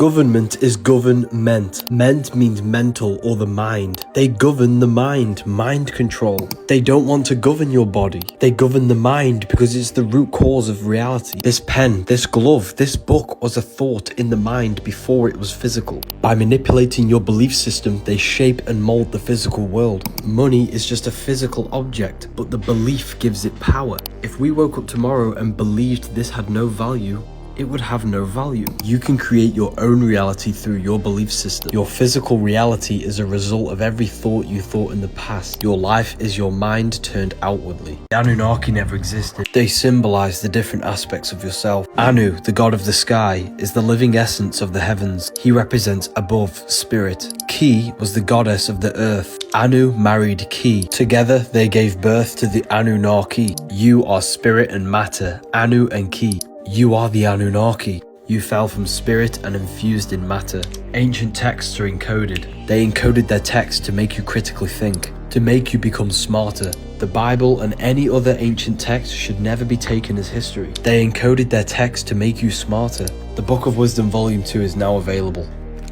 Government is government. Ment means mental or the mind. They govern the mind, mind control. They don't want to govern your body. They govern the mind because it's the root cause of reality. This pen, this glove, this book was a thought in the mind before it was physical. By manipulating your belief system, they shape and mold the physical world. Money is just a physical object, but the belief gives it power. If we woke up tomorrow and believed this had no value, it would have no value. You can create your own reality through your belief system. Your physical reality is a result of every thought you thought in the past. Your life is your mind turned outwardly. The Anunnaki never existed. They symbolize the different aspects of yourself. Anu, the god of the sky, is the living essence of the heavens. He represents above, spirit. Ki was the goddess of the earth. Anu married Ki. Together they gave birth to the Anunnaki. You are spirit and matter, Anu and Ki. You are the Anunnaki. You fell from spirit and infused in matter. Ancient texts are encoded. They encoded their text to make you critically think, to make you become smarter. The Bible and any other ancient text should never be taken as history. They encoded their text to make you smarter. The Book of Wisdom Volume 2 is now available.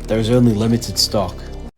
There is only limited stock.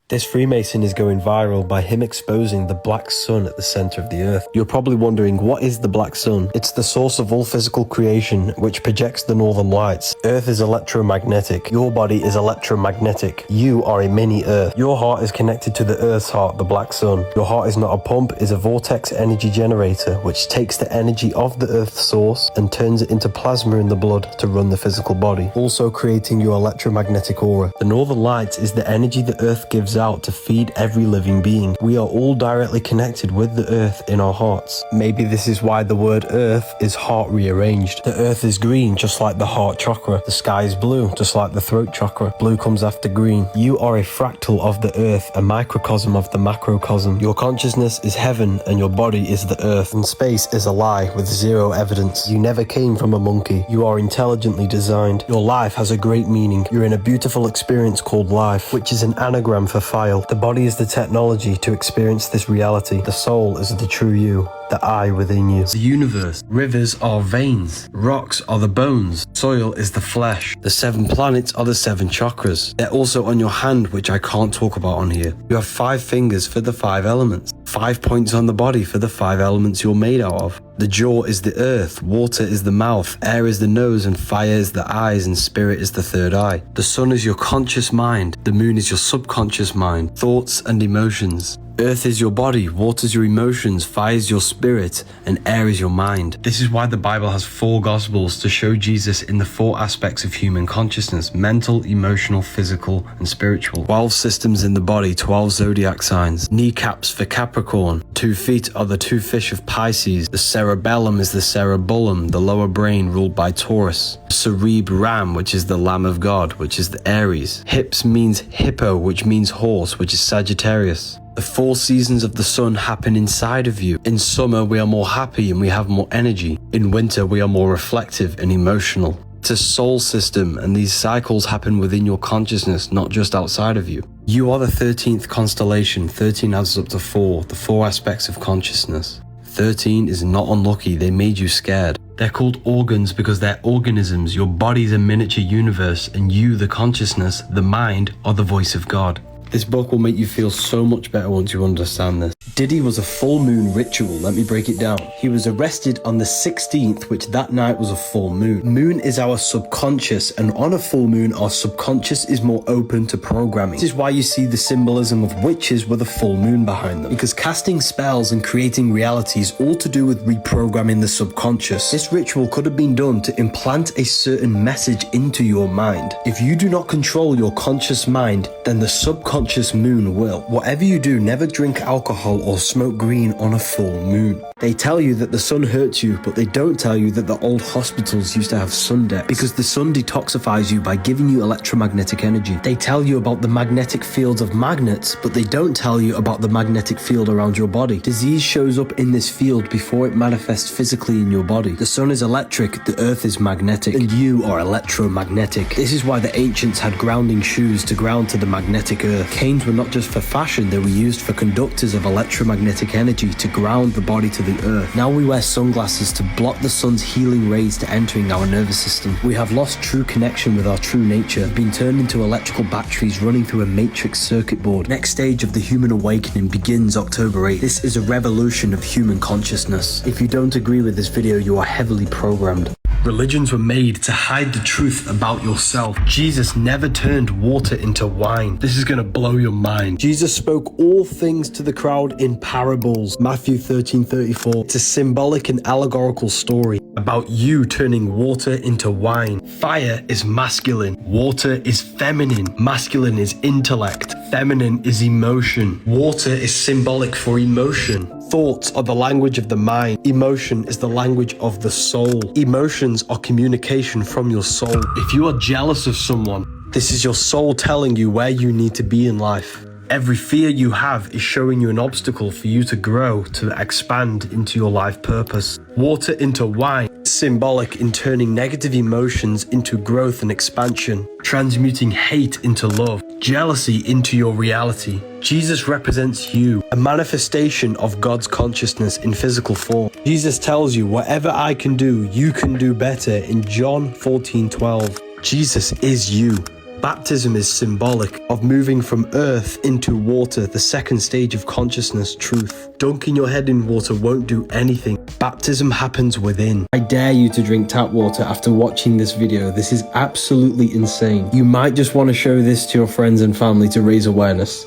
This Freemason is going viral by him exposing the black sun at the center of the earth. You're probably wondering, what is the black sun? It's the source of all physical creation, which projects the northern lights. Earth is electromagnetic. Your body is electromagnetic. You are a mini earth. Your heart is connected to the earth's heart, the black sun. Your heart is not a pump, it's a vortex energy generator, which takes the energy of the earth's source and turns it into plasma in the blood to run the physical body, also creating your electromagnetic aura. The northern lights is the energy the earth gives out to feed every living being. We are all directly connected with the earth in our hearts. Maybe this is why the word earth is heart rearranged. The earth is green, just like the heart chakra. The sky is blue, just like the throat chakra. Blue comes after green. You are a fractal of the earth, a microcosm of the macrocosm. Your consciousness is heaven and your body is the earth. And space is a lie with zero evidence. You never came from a monkey. You are intelligently designed. Your life has a great meaning. You're in a beautiful experience called life, which is an anagram for file. The body is the technology to experience this reality. The soul is the true you, the I within you. The universe. Rivers are veins. Rocks are the bones. Soil is the flesh. The 7 planets are the 7 chakras. They're also on your hand, which I can't talk about on here. You have 5 fingers for the 5 elements. 5 points on the body for the 5 elements you're made out of. The jaw is the earth, water is the mouth, air is the nose, and fire is the eyes, and spirit is the third eye. The sun is your conscious mind. The moon is your subconscious mind, thoughts and emotions. Earth is your body, water is your emotions, fire is your spirit, and air is your mind. This is why the Bible has 4 Gospels to show Jesus in the 4 aspects of human consciousness: mental, emotional, physical, and spiritual. 12 systems in the body, 12 zodiac signs. Kneecaps for Capricorn. 2 feet are the 2 fish of Pisces. The cerebellum is the cerebellum, the lower brain ruled by Taurus. Cerebram, which is the Lamb of God, which is the Aries. Hips means hippo, which means horse, which is Sagittarius. The 4 seasons of the sun happen inside of you. In summer, we are more happy and we have more energy. In winter, we are more reflective and emotional. It's a soul system, and these cycles happen within your consciousness, not just outside of you. You are the 13th constellation. 13 adds up to 4, the 4 aspects of consciousness. 13 is not unlucky, they made you scared. They're called organs because they're organisms. Your body's a miniature universe, and you, the consciousness, the mind, are the voice of God. This book will make you feel so much better once you understand this. Diddy was a full moon ritual. Let me break it down. He was arrested on the 16th, which that night was a full moon. Moon is our subconscious, and on a full moon, our subconscious is more open to programming. This is why you see the symbolism of witches with a full moon behind them, because casting spells and creating reality is all to do with reprogramming the subconscious. This ritual could have been done to implant a certain message into your mind. If you do not control your conscious mind, then the subconscious moon will. Whatever you do, never drink alcohol or smoke green on a full moon. They tell you that the sun hurts you, but they don't tell you that the old hospitals used to have sun decks, because the sun detoxifies you by giving you electromagnetic energy. They tell you about the magnetic fields of magnets, but they don't tell you about the magnetic field around your body. Disease shows up in this field before it manifests physically in your body. The sun is electric, the earth is magnetic, and you are electromagnetic. This is why the ancients had grounding shoes to ground to the magnetic earth. Canes were not just for fashion, they were used for conductors of electromagnetic energy to ground the body to the the earth. Now we wear sunglasses to block the sun's healing rays to entering our nervous system. We have lost true connection with our true nature, been turned into electrical batteries running through a matrix circuit board. Next stage of the human awakening begins October 8th. This is a revolution of human consciousness. If you don't agree with this video, you are heavily programmed. Religions were made to hide the truth about yourself. Jesus never turned water into wine. This is gonna blow your mind. Jesus spoke all things to the crowd in parables. Matthew 13:34. It's a symbolic and allegorical story about you turning water into wine. Fire is masculine. Water is feminine. Masculine is intellect. Feminine is emotion. Water is symbolic for emotion. Thoughts are the language of the mind. Emotion is the language of the soul. Emotions are communication from your soul. If you are jealous of someone, this is your soul telling you where you need to be in life. Every fear you have is showing you an obstacle for you to grow, to expand into your life purpose. Water into wine, symbolic in turning negative emotions into growth and expansion, transmuting hate into love, jealousy into your reality. Jesus represents you, a manifestation of God's consciousness in physical form. Jesus tells you, whatever I can do, you can do better in John 14:12. Jesus is you. Baptism is symbolic of moving from earth into water, the second stage of consciousness, truth. Dunking your head in water won't do anything. Baptism happens within. I dare you to drink tap water after watching this video. This is absolutely insane. You might just want to show this to your friends and family to raise awareness.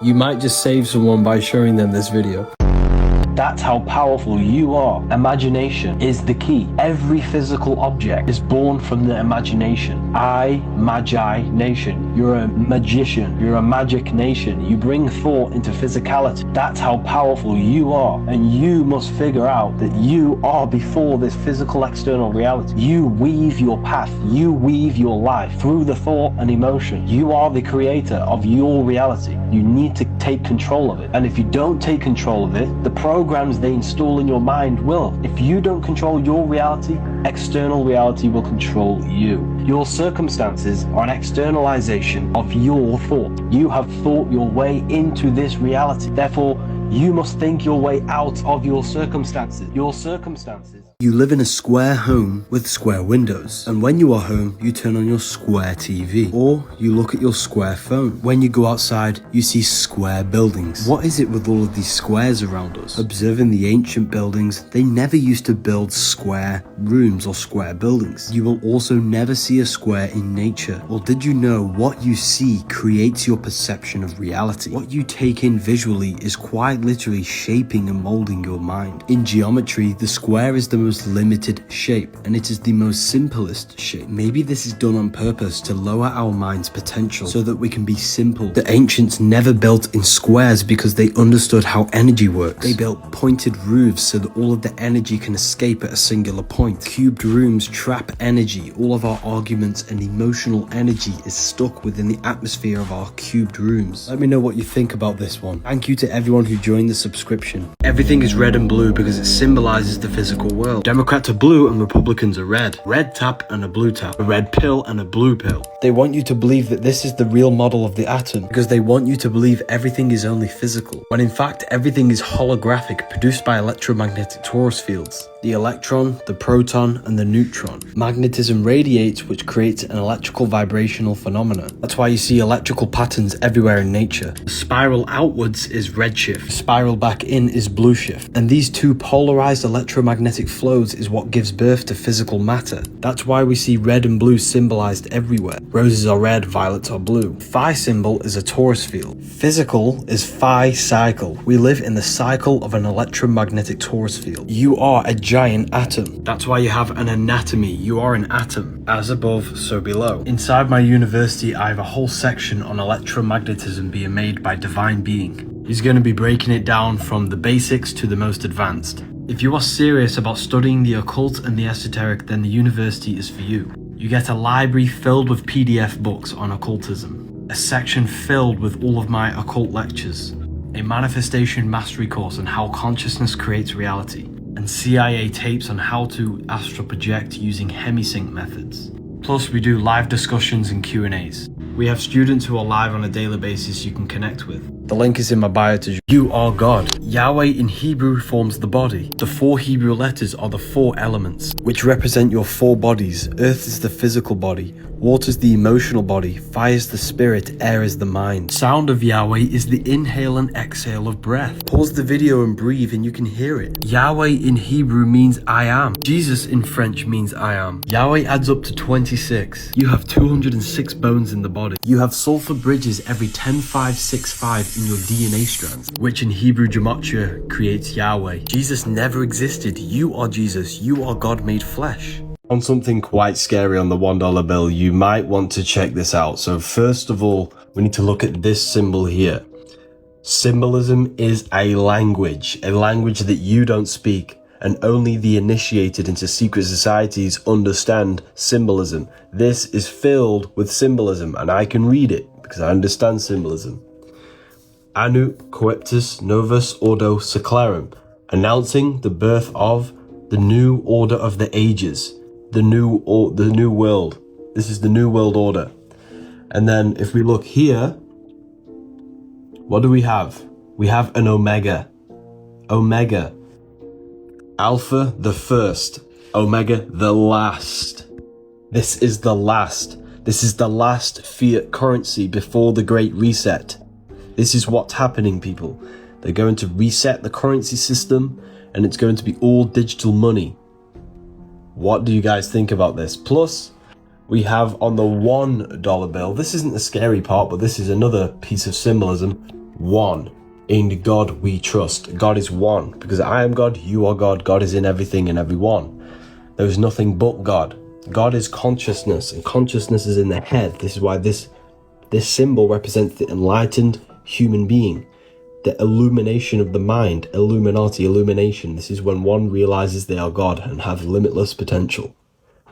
You might just save someone by showing them this video. That's how powerful you are. Imagination is the key. Every physical object is born from the imagination. Magi nation. You're a magician. You're a magic nation. You bring thought into physicality. That's how powerful you are. And you must figure out that you are before this physical external reality. You weave your path. You weave your life through the thought and emotion. You are the creator of your reality. You need to take control of it. And if you don't take control of it, the programs they install in your mind will. If you don't control your reality, external reality will control you. Your circumstances are an externalization of your thought. You have thought your way into this reality. Therefore, you must think your way out of your circumstances. Your circumstances. You live in a square home with square windows, and when you are home, you turn on your square TV, or you look at your square phone. When you go outside, you see square buildings. What is it with all of these squares around us? Observing the ancient buildings, they never used to build square rooms or square buildings. You will also never see a square in nature. Or did you know what you see creates your perception of reality? What you take in visually is quite literally shaping and molding your mind. In geometry, the square is the most limited shape, and it is the most simplest shape. Maybe this is done on purpose to lower our mind's potential so that we can be simple. The ancients never built in squares because they understood how energy works. They built pointed roofs so that all of the energy can escape at a singular point. Cubed rooms trap energy. All of our arguments and emotional energy is stuck within the atmosphere of our cubed rooms. Let me know what you think about this one. Thank you to everyone who joined the subscription. Everything is red and blue because it symbolizes the physical world. Democrats are blue and Republicans are red. Red tap and a blue tap. A red pill and a blue pill. They want you to believe that this is the real model of the atom because they want you to believe everything is only physical, when in fact everything is holographic, produced by electromagnetic torus fields. The electron, the proton, and the neutron. Magnetism radiates, which creates an electrical vibrational phenomena. That's why you see electrical patterns everywhere in nature. The spiral outwards is redshift. The spiral back in is blue shift. And these two polarized electromagnetic flows is what gives birth to physical matter. That's why we see red and blue symbolized everywhere. Roses are red, violets are blue. Phi symbol is a torus field. Physical is phi cycle. We live in the cycle of an electromagnetic torus field. You are a giant atom. That's why you have an anatomy. You are an atom. As above, so below. Inside my university, I have a whole section on electromagnetism being made by divine being. He's going to be breaking it down from the basics to the most advanced. If you are serious about studying the occult and the esoteric, then the university is for you. You get a library filled with PDF books on occultism, a section filled with all of my occult lectures, a manifestation mastery course on how consciousness creates reality, and CIA tapes on how to astral project using hemisync methods. Plus, we do live discussions and Q&As. We have students who are live on a daily basis you can connect with. The link is in my bio to You Are God. Yahweh in Hebrew forms the body. The 4 Hebrew letters are the 4 elements, which represent your 4 bodies. Earth is the physical body, water is the emotional body, fire is the spirit, air is the mind. Sound of Yahweh is the inhale and exhale of breath. Pause the video and breathe and you can hear it. Yahweh in Hebrew means I am. Jesus in French means I am. Yahweh adds up to 26. You have 206 bones in the body. You have sulfur bridges every 10,565 in your DNA strands, which in Hebrew gematria creates Yahweh. Jesus never existed. You are Jesus. You are God made flesh. On something quite scary on the $1 bill, you might want to check this out. So first of all, we need to look at this symbol here. Symbolism is a language that you don't speak, and only the initiated into secret societies understand symbolism. This is filled with symbolism, and I can read it because I understand symbolism. Anu coeptus novus ordo seclarum, announcing the birth of the new order of the ages, the new world. This is the new world order. And then if we look here, what do we have? We have an omega. Omega. Alpha, the first. Omega, the last. This is the last. This is the last fiat currency before the Great Reset. This is what's happening, people. They're going to reset the currency system, and it's going to be all digital money. What do you guys think about this? Plus, we have on the $1 bill, this isn't the scary part, but this is another piece of symbolism. 1. In God we trust. God is one, because I am God, you are God. God is in everything and everyone. There is nothing but God. God is consciousness, and consciousness is in the head. This is why this symbol represents the enlightened human being, the illumination of the mind, Illuminati, illumination. This is when one realizes they are God and have limitless potential.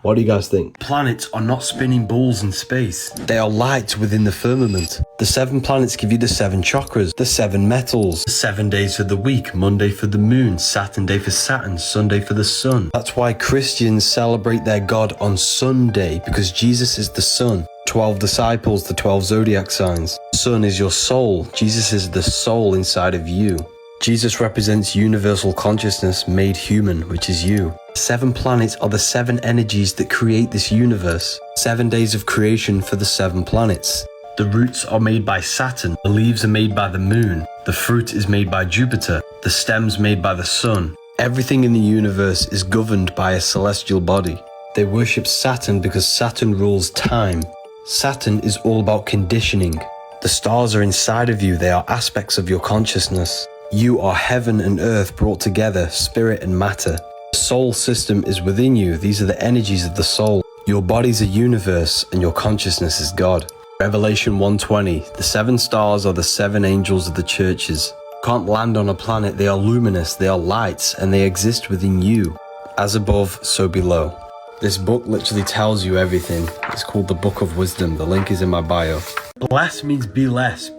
What do you guys think? Planets are not spinning balls in space. They are lights within the firmament. The 7 planets give you the 7 chakras, the 7 metals, the 7 days of the week, Monday for the moon, Saturn day for Saturn, Sunday for the sun. That's why Christians celebrate their God on Sunday, because Jesus is the sun. 12 disciples, the 12 zodiac signs. Sun is your soul. Jesus is the soul inside of you. Jesus represents universal consciousness made human, which is you. 7 planets are the 7 energies that create this universe. 7 days of creation for the 7 planets. The roots are made by Saturn, the leaves are made by the moon, the fruit is made by Jupiter, the stems made by the sun. Everything in the universe is governed by a celestial body. They worship Saturn because Saturn rules time. Saturn is all about conditioning. The stars are inside of you, they are aspects of your consciousness. You are heaven and earth brought together, spirit and matter. The soul system is within you, these are the energies of the soul. Your body's a universe and your consciousness is God. Revelation 1:20, the 7 stars are the 7 angels of the churches. Can't land on a planet, they are luminous, they are lights, and they exist within you. As above, so below. This book literally tells you everything. It's called the Book of Wisdom. The link is in my bio. Bless means be less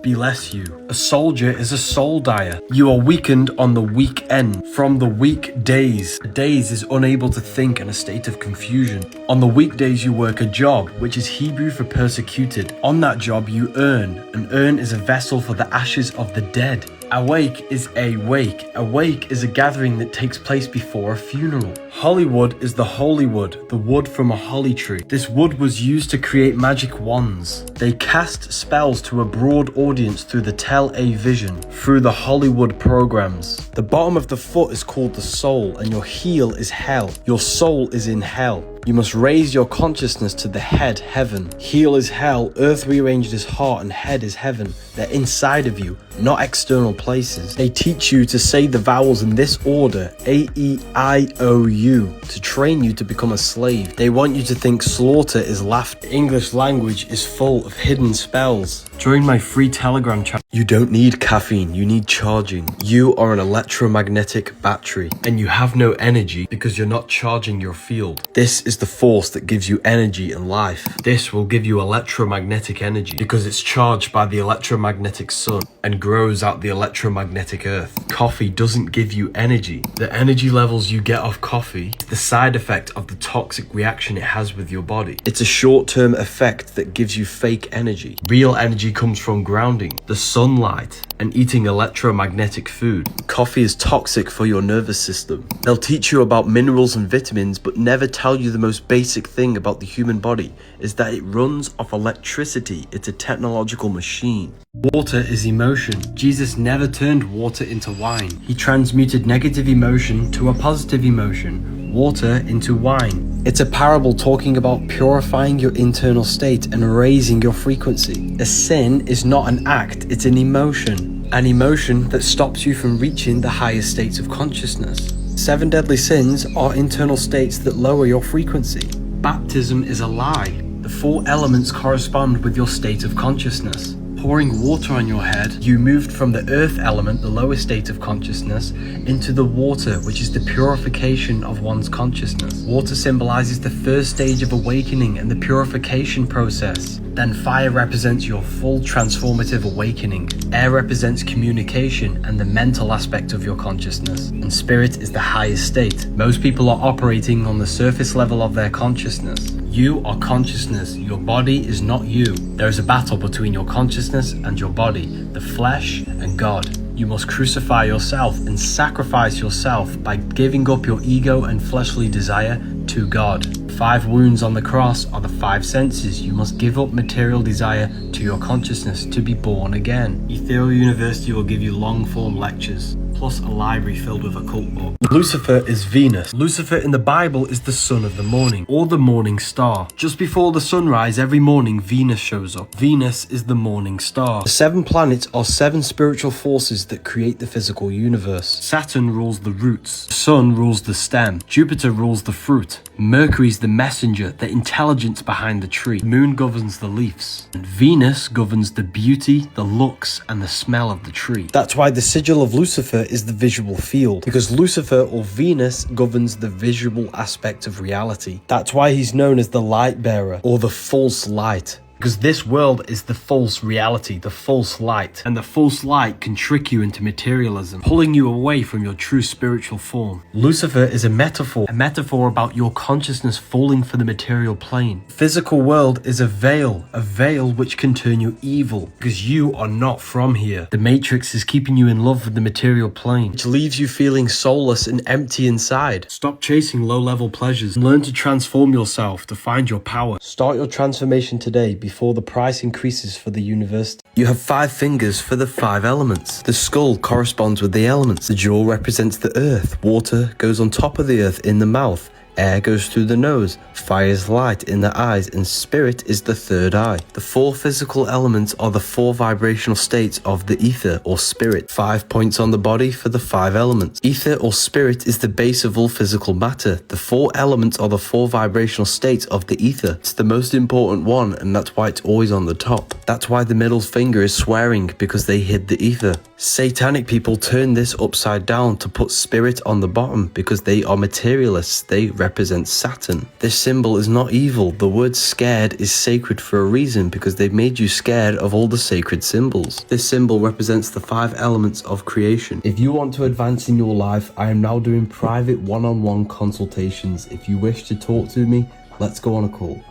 you. A soldier is a soul dyer. You are weakened on the weekend from the weekdays. Days is unable to think in a state of confusion. On the weekdays you work a job, which is Hebrew for persecuted. On that job you earn. An urn is a vessel for the ashes of the dead. Awake is a wake. A wake is a gathering that takes place before a funeral. Hollywood is the holy wood, the wood from a holly tree. This wood was used to create magic wands. They cast spells to a broad audience through the Tel-A vision, through the Hollywood programs. The bottom of the foot is called the soul, and your heel is hell. Your soul is in hell. You must raise your consciousness to the head, heaven. Heel is hell, earth rearranged is heart, and head is heaven. They're inside of you, not external places. They teach you to say the vowels in this order, A-E-I-O-U, to train you to become a slave. They want you to think slaughter is laughter. English language is full of hidden spells. Join my free Telegram channel. You don't need caffeine, you need charging. You are an electromagnetic battery, and you have no energy because you're not charging your field. This is the force that gives you energy and life. This will give you electromagnetic energy because it's charged by the electromagnetic sun and grows out the electromagnetic earth. Coffee doesn't give you energy. The energy levels you get off coffee is the side effect of the toxic reaction it has with your body. It's a short-term effect that gives you fake energy. Real energy comes from grounding, the sunlight, and eating electromagnetic food. Coffee is toxic for your nervous system. They'll teach you about minerals and vitamins, but never tell you the most basic thing about the human body is that it runs off electricity. It's a technological machine. Water is emotion. Jesus never turned water into wine. He transmuted negative emotion to a positive emotion, water into wine. It's a parable talking about purifying your internal state and raising your frequency. A sin is not an act, it's an emotion. An emotion that stops you from reaching the higher states of consciousness. 7 deadly sins are internal states that lower your frequency. Baptism is a lie. The 4 elements correspond with your state of consciousness. Pouring water on your head, you moved from the earth element, the lowest state of consciousness, into the water, which is the purification of one's consciousness. Water symbolizes the first stage of awakening and the purification process. Then fire represents your full transformative awakening. Air represents communication and the mental aspect of your consciousness. And spirit is the highest state. Most people are operating on the surface level of their consciousness. You are consciousness. Your body is not you. There is a battle between your consciousness and your body, the flesh and God. You must crucify yourself and sacrifice yourself by giving up your ego and fleshly desire to God. 5 wounds on the cross are the 5 senses. You must give up material desire to your consciousness to be born again. Ethereal University will give you long-form lectures, plus a library filled with occult books. Lucifer is Venus. Lucifer in the Bible is the son of the morning, or the morning star. Just before the sunrise every morning, Venus shows up. Venus is the morning star. The 7 planets are 7 spiritual forces that create the physical universe. Saturn rules the roots. The sun rules the stem. Jupiter rules the fruit. Mercury's the messenger, the intelligence behind the tree. The moon governs the leaves. And Venus governs the beauty, the looks, and the smell of the tree. That's why the sigil of Lucifer is the visual field, because Lucifer or Venus governs the visual aspect of reality. That's why he's known as the light bearer or the false light. Because this world is the false reality, the false light. And the false light can trick you into materialism, pulling you away from your true spiritual form. Lucifer is a metaphor about your consciousness falling for the material plane. The physical world is a veil which can turn you evil, because you are not from here. The matrix is keeping you in love with the material plane, which leaves you feeling soulless and empty inside. Stop chasing low-level pleasures and learn to transform yourself to find your power. Start your transformation today before the price increases for the university. You have 5 fingers for the 5 elements. The skull corresponds with the elements. The jaw represents the earth. Water goes on top of the earth in the mouth. Air goes through the nose, fire is light in the eyes, and spirit is the 3rd eye. The 4 physical elements are the 4 vibrational states of the ether or spirit. 5 points on the body for the 5 elements. Ether or spirit is the base of all physical matter. The 4 elements are the 4 vibrational states of the ether. It's the most important one, and that's why it's always on the top. That's why the middle finger is swearing, because they hid the ether. Satanic people turn this upside down to put spirit on the bottom because they are materialists. They represent Saturn. This symbol is not evil. The word scared is sacred for a reason, because they've made you scared of all the sacred symbols. This symbol represents the 5 elements of creation. If you want to advance in your life, I am now doing private one-on-one consultations. If you wish to talk to me, let's go on a call.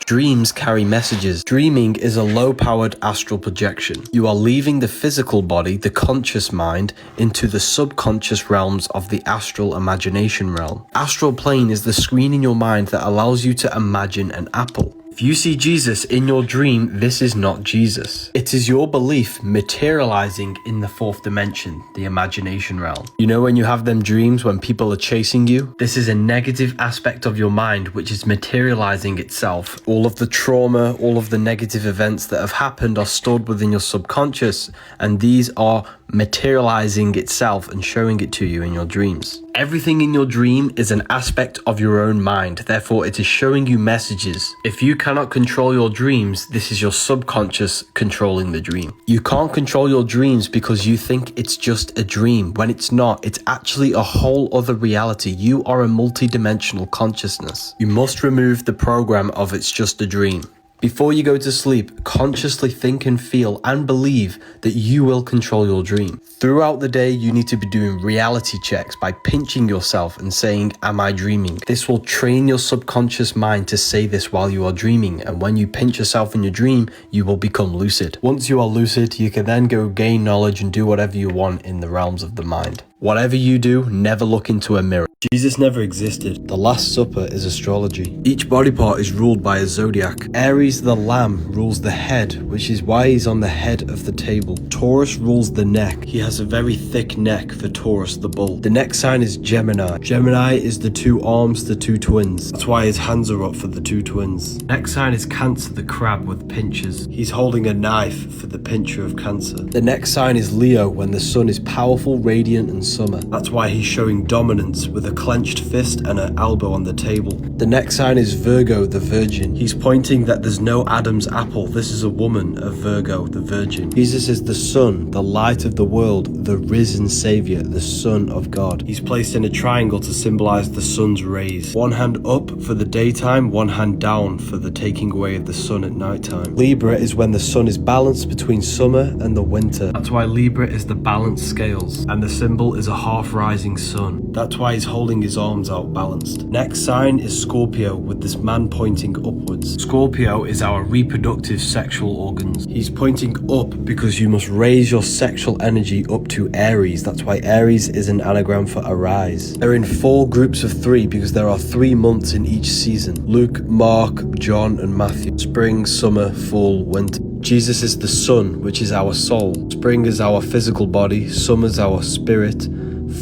Dreams carry messages. Dreaming is a low-powered astral projection. You are leaving the physical body, the conscious mind, into the subconscious realms of the astral imagination realm. Astral plane is the screen in your mind that allows you to imagine an apple. If you see Jesus in your dream, this is not Jesus. It is your belief materializing in the 4th dimension, the imagination realm. You know when you have them dreams when people are chasing you? This is a negative aspect of your mind which is materializing itself. All of the trauma, all of the negative events that have happened are stored within your subconscious, and these are materializing itself and showing it to you in your dreams. Everything in your dream is an aspect of your own mind, therefore it is showing you messages. If you cannot control your dreams, this is your subconscious controlling the dream. You can't control your dreams because you think it's just a dream, when it's not. It's actually a whole other reality. You are a multi-dimensional consciousness. You must remove the program of it's just a dream. Before you go to sleep, consciously think and feel and believe that you will control your dream. Throughout the day, you need to be doing reality checks by pinching yourself and saying, am I dreaming? This will train your subconscious mind to say this while you are dreaming, and when you pinch yourself in your dream, you will become lucid. Once you are lucid, you can then go gain knowledge and do whatever you want in the realms of the mind. Whatever you do, never look into a mirror. Jesus never existed. The Last Supper is astrology. Each body part is ruled by a zodiac. Aries the lamb rules the head, which is why he's on the head of the table. Taurus rules the neck. He has a very thick neck for Taurus the bull. The next sign is Gemini. Gemini is the two arms, the two twins. That's why his hands are up for the two twins. Next sign is Cancer the crab with pinchers. He's holding a knife for the pincher of Cancer. The next sign is Leo when the sun is powerful, radiant and summer. That's why he's showing dominance with a clenched fist and an elbow on the table. The next sign is Virgo the virgin. He's pointing that there's no Adam's apple. This is a woman of Virgo the virgin. Jesus is the sun, the light of the world, the risen savior, the son of God. He's placed in a triangle to symbolize the sun's rays. One hand up for the daytime, one hand down for the taking away of the sun at nighttime. Libra is when the sun is balanced between summer and the winter. That's why Libra is the balanced scales, and the symbol is a half rising sun. That's why he's holding his arms out balanced. Next sign is Scorpio with this man pointing upwards. Scorpio is our reproductive sexual organs. He's pointing up because you must raise your sexual energy up to Aries. That's why Aries is an anagram for arise. They're in 4 groups of 3 because there are 3 months in each season. Luke, Mark, John and Matthew. Spring, summer, fall, winter. Jesus is the sun, which is our soul. Spring is our physical body. Summer is our spirit.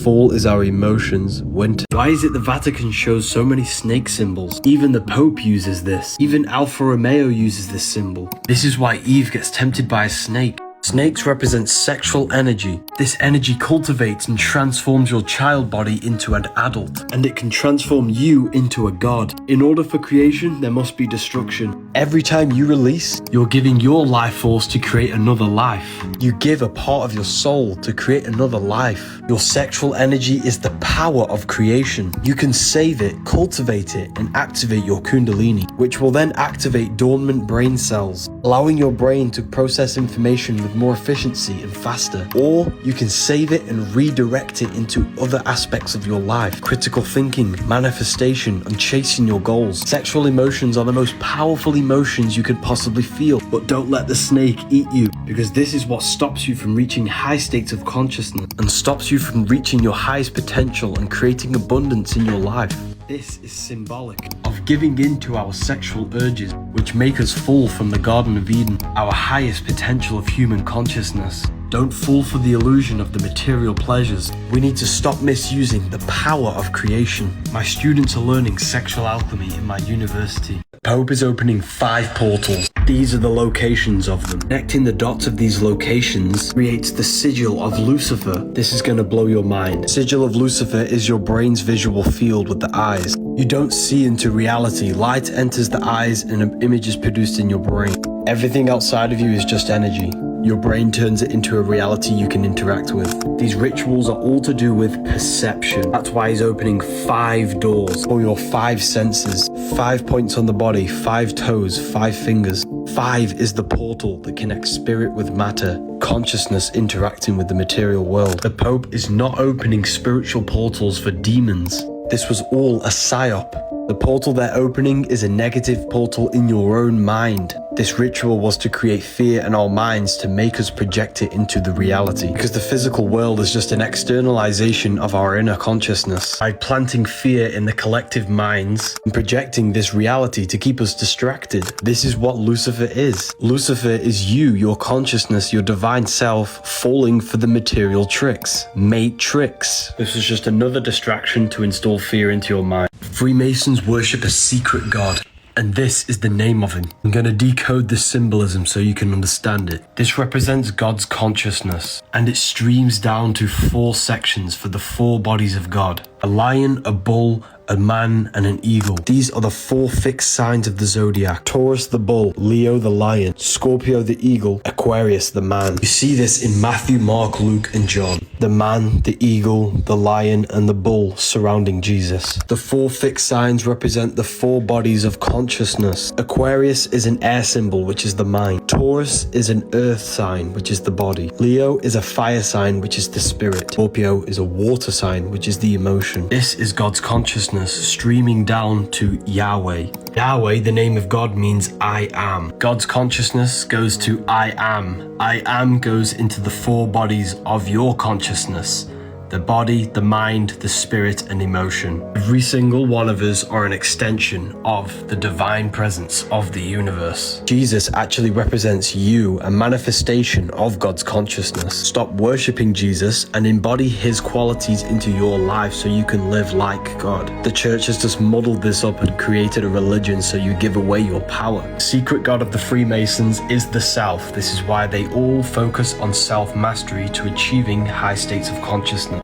Fall is our emotions, winter. Why is it the Vatican shows so many snake symbols? Even the Pope uses this. Even Alfa Romeo uses this symbol. This is why Eve gets tempted by a snake. Snakes represent sexual energy. This energy cultivates and transforms your child body into an adult, and it can transform you into a god. In order for creation, there must be destruction. Every time you release, you're giving your life force to create another life. You give a part of your soul to create another life. Your sexual energy is the power of creation. You can save it, cultivate it, and activate your kundalini, which will then activate dormant brain cells, allowing your brain to process information with more efficiency and faster. Or you can save it and redirect it into other aspects of your life. Critical thinking, manifestation, and chasing your goals. Sexual emotions are the most powerful emotions you could possibly feel, but don't let the snake eat you, because this is what stops you from reaching high states of consciousness and stops you from reaching your highest potential and creating abundance in your life. This is symbolic of giving in to our sexual urges, which make us fall from the Garden of Eden, our highest potential of human consciousness. Don't fall for the illusion of the material pleasures. We need to stop misusing the power of creation. My students are learning sexual alchemy in my university. Pope is opening 5 portals. These are the locations of them. Connecting the dots of these locations creates the sigil of Lucifer. This is going to blow your mind. Sigil of Lucifer is your brain's visual field with the eyes. You don't see into reality. Light enters the eyes and an image is produced in your brain. Everything outside of you is just energy. Your brain turns it into a reality you can interact with. These rituals are all to do with perception. That's why he's opening 5 doors for your 5 senses. 5 points on the body, 5 toes, 5 fingers. 5 is the portal that connects spirit with matter, consciousness interacting with the material world. The Pope is not opening spiritual portals for demons. This was all a psyop. The portal they're opening is a negative portal in your own mind. This ritual was to create fear in our minds to make us project it into the reality, because the physical world is just an externalization of our inner consciousness. By planting fear in the collective minds and projecting this reality to keep us distracted. This is what Lucifer is. Lucifer is you, your consciousness, your divine self, falling for the material tricks. Matrix. This is just another distraction to install fear into your mind. Freemasons worship a secret god. And this is the name of him. I'm going to decode the symbolism so you can understand it. This represents God's consciousness, and it streams down to 4 sections for the 4 bodies of God: a lion, a bull, a man, and an eagle. These are the 4 fixed signs of the zodiac: Taurus the bull, Leo the lion, Scorpio the eagle, Aquarius the man. You see this in Matthew, Mark, Luke, and John. The man, the eagle, the lion, and the bull surrounding Jesus. The 4 fixed signs represent the 4 bodies of consciousness. Aquarius is an air symbol, which is the mind. Taurus is an earth sign, which is the body. Leo is a fire sign, which is the spirit. Scorpio is a water sign, which is the emotion. This is God's consciousness streaming down to Yahweh. Yahweh, the name of God, means I am. God's consciousness goes to I am. I am goes into the 4 bodies of your consciousness: the body, the mind, the spirit, and emotion. Every single one of us are an extension of the divine presence of the universe. Jesus actually represents you, a manifestation of God's consciousness. Stop worshipping Jesus and embody his qualities into your life so you can live like God. The church has just muddled this up and created a religion so you give away your power. The secret God of the Freemasons is the self. This is why they all focus on self-mastery to achieving high states of consciousness.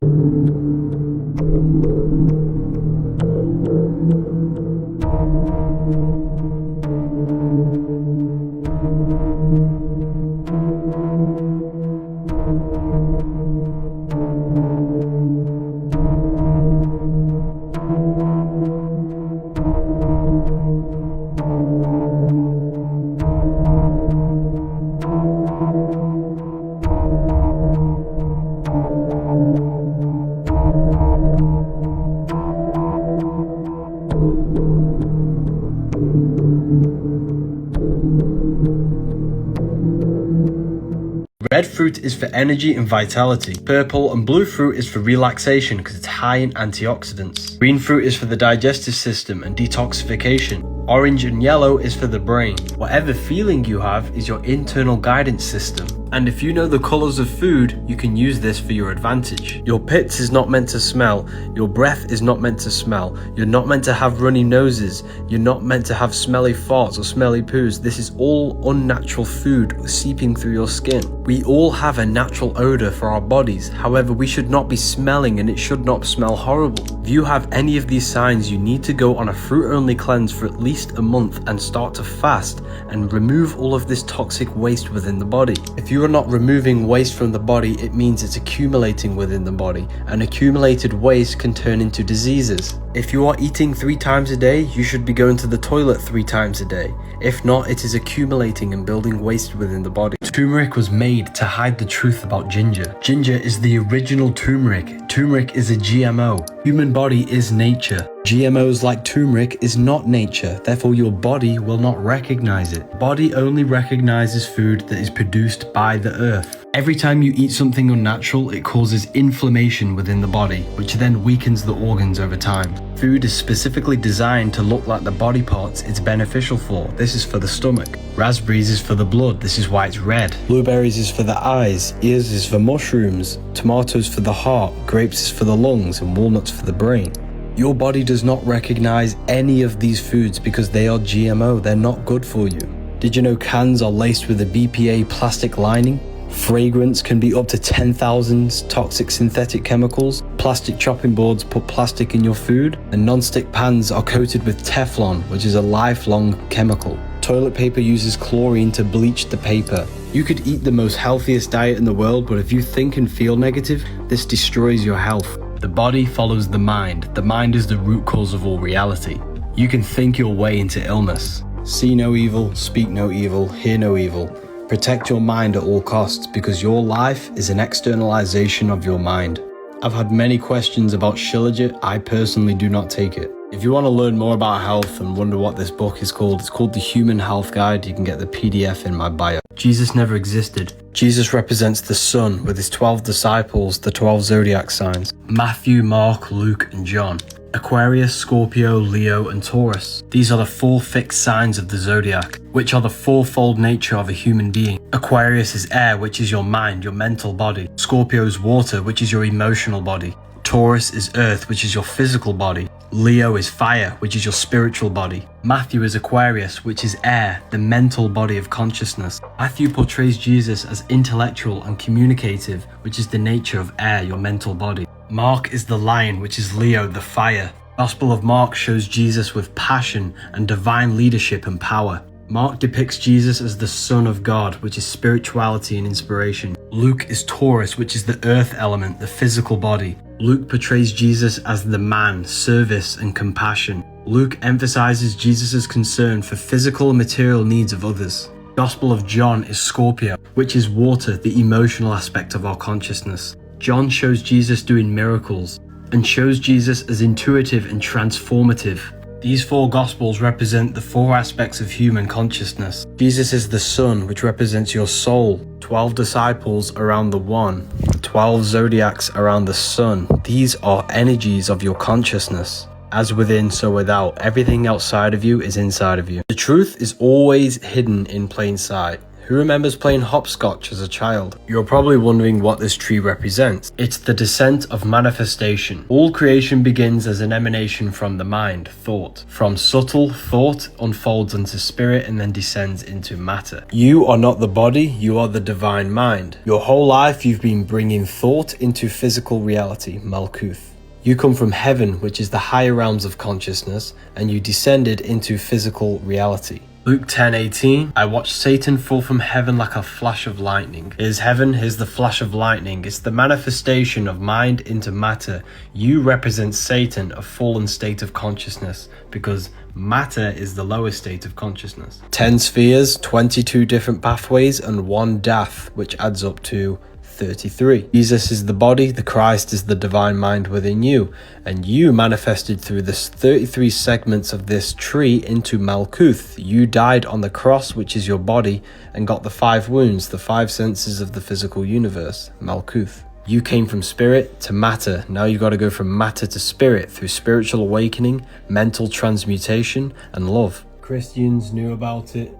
Red fruit is for energy and vitality. Purple and blue fruit is for relaxation because it's high in antioxidants. Green fruit is for the digestive system and detoxification. Orange and yellow is for the brain. Whatever feeling you have is your internal guidance system. And if you know the colors of food, you can use this for your advantage. Your pits is not meant to smell. Your breath is not meant to smell. You're not meant to have runny noses. You're not meant to have smelly farts or smelly poos. This is all unnatural food seeping through your skin. We all have a natural odor for our bodies. However, we should not be smelling, and it should not smell horrible. If you have any of these signs, you need to go on a fruit-only cleanse for at least a month and start to fast and remove all of this toxic waste within the body. If you are not removing waste from the body, it means it's accumulating within the body, and accumulated waste can turn into diseases. If you are eating 3 times a day, you should be going to the toilet 3 times a day. If not, it is accumulating and building waste within the body. Turmeric was made to hide the truth about ginger. Ginger is the original turmeric. Turmeric is a GMO. Human body is nature. GMOs like turmeric is not nature, therefore your body will not recognize it. Body only recognizes food that is produced by the earth. Every time you eat something unnatural, it causes inflammation within the body, which then weakens the organs over time. Food is specifically designed to look like the body parts it's beneficial for. This is for the stomach. Raspberries is for the blood, this is why it's red. Blueberries is for the eyes, ears is for mushrooms, tomatoes for the heart, grapes is for the lungs, and walnuts for the brain. Your body does not recognize any of these foods because they are GMO, they're not good for you. Did you know cans are laced with a BPA plastic lining? Fragrance can be up to 10,000 toxic synthetic chemicals. Plastic chopping boards put plastic in your food, and non-stick pans are coated with Teflon, which is a lifelong chemical. Toilet paper uses chlorine to bleach the paper. You could eat the most healthiest diet in the world, but if you think and feel negative, this destroys your health. The body follows the mind. The mind is the root cause of all reality. You can think your way into illness. See no evil, speak no evil, hear no evil. Protect your mind at all costs because your life is an externalization of your mind. I've had many questions about Shilajit. I personally do not take it. If you want to learn more about health and wonder what this book is called, it's called The Human Health Guide. You can get the PDF in my bio. Jesus never existed. Jesus represents the sun with his 12 disciples, the 12 zodiac signs: Matthew, Mark, Luke, and John. Aquarius, Scorpio, Leo, and Taurus. These are the 4 fixed signs of the zodiac, which are the 4-fold nature of a human being. Aquarius is air, which is your mind, your mental body. Scorpio is water, which is your emotional body. Taurus is earth, which is your physical body. Leo is fire, which is your spiritual body. Matthew is Aquarius, which is air, the mental body of consciousness. Matthew portrays Jesus as intellectual and communicative, which is the nature of air, your mental body. Mark is the lion, which is Leo, the fire. Gospel of Mark shows Jesus with passion and divine leadership and power. Mark depicts Jesus as the Son of God, which is spirituality and inspiration. Luke is Taurus, which is the earth element, the physical body. Luke portrays Jesus as the man, service and compassion. Luke emphasizes Jesus' concern for physical and material needs of others. Gospel of John is Scorpio, which is water, the emotional aspect of our consciousness. John shows Jesus doing miracles and shows Jesus as intuitive and transformative. These four Gospels represent the four aspects of human consciousness. Jesus is the sun, which represents your soul. 12 disciples around the one. 12 zodiacs around the sun. These are energies of your consciousness. As within, so without. Everything outside of you is inside of you. The truth is always hidden in plain sight. Who remembers playing hopscotch as a child? You're probably wondering what this tree represents. It's the descent of manifestation. All creation begins as an emanation from the mind, thought. From subtle, thought unfolds into spirit and then descends into matter. You are not the body, you are the divine mind. Your whole life you've been bringing thought into physical reality, Malkuth. You come from heaven, which is the higher realms of consciousness, and you descended into physical reality. Luke 10:18, I watched Satan fall from heaven like a flash of lightning. Here's heaven, here's the flash of lightning. It's the manifestation of mind into matter. You represent Satan, a fallen state of consciousness, because matter is the lowest state of consciousness. 10 spheres, 22 different pathways, and 1 death, which adds up to 33. Jesus is the body, the Christ is the divine mind within you, and you manifested through the 33 segments of this tree into Malkuth. You died on the cross, which is your body, and got the 5 wounds, the 5 senses of the physical universe, Malkuth. You came from spirit to matter. Now you got to go from matter to spirit through spiritual awakening, mental transmutation, and love. Christians knew about it,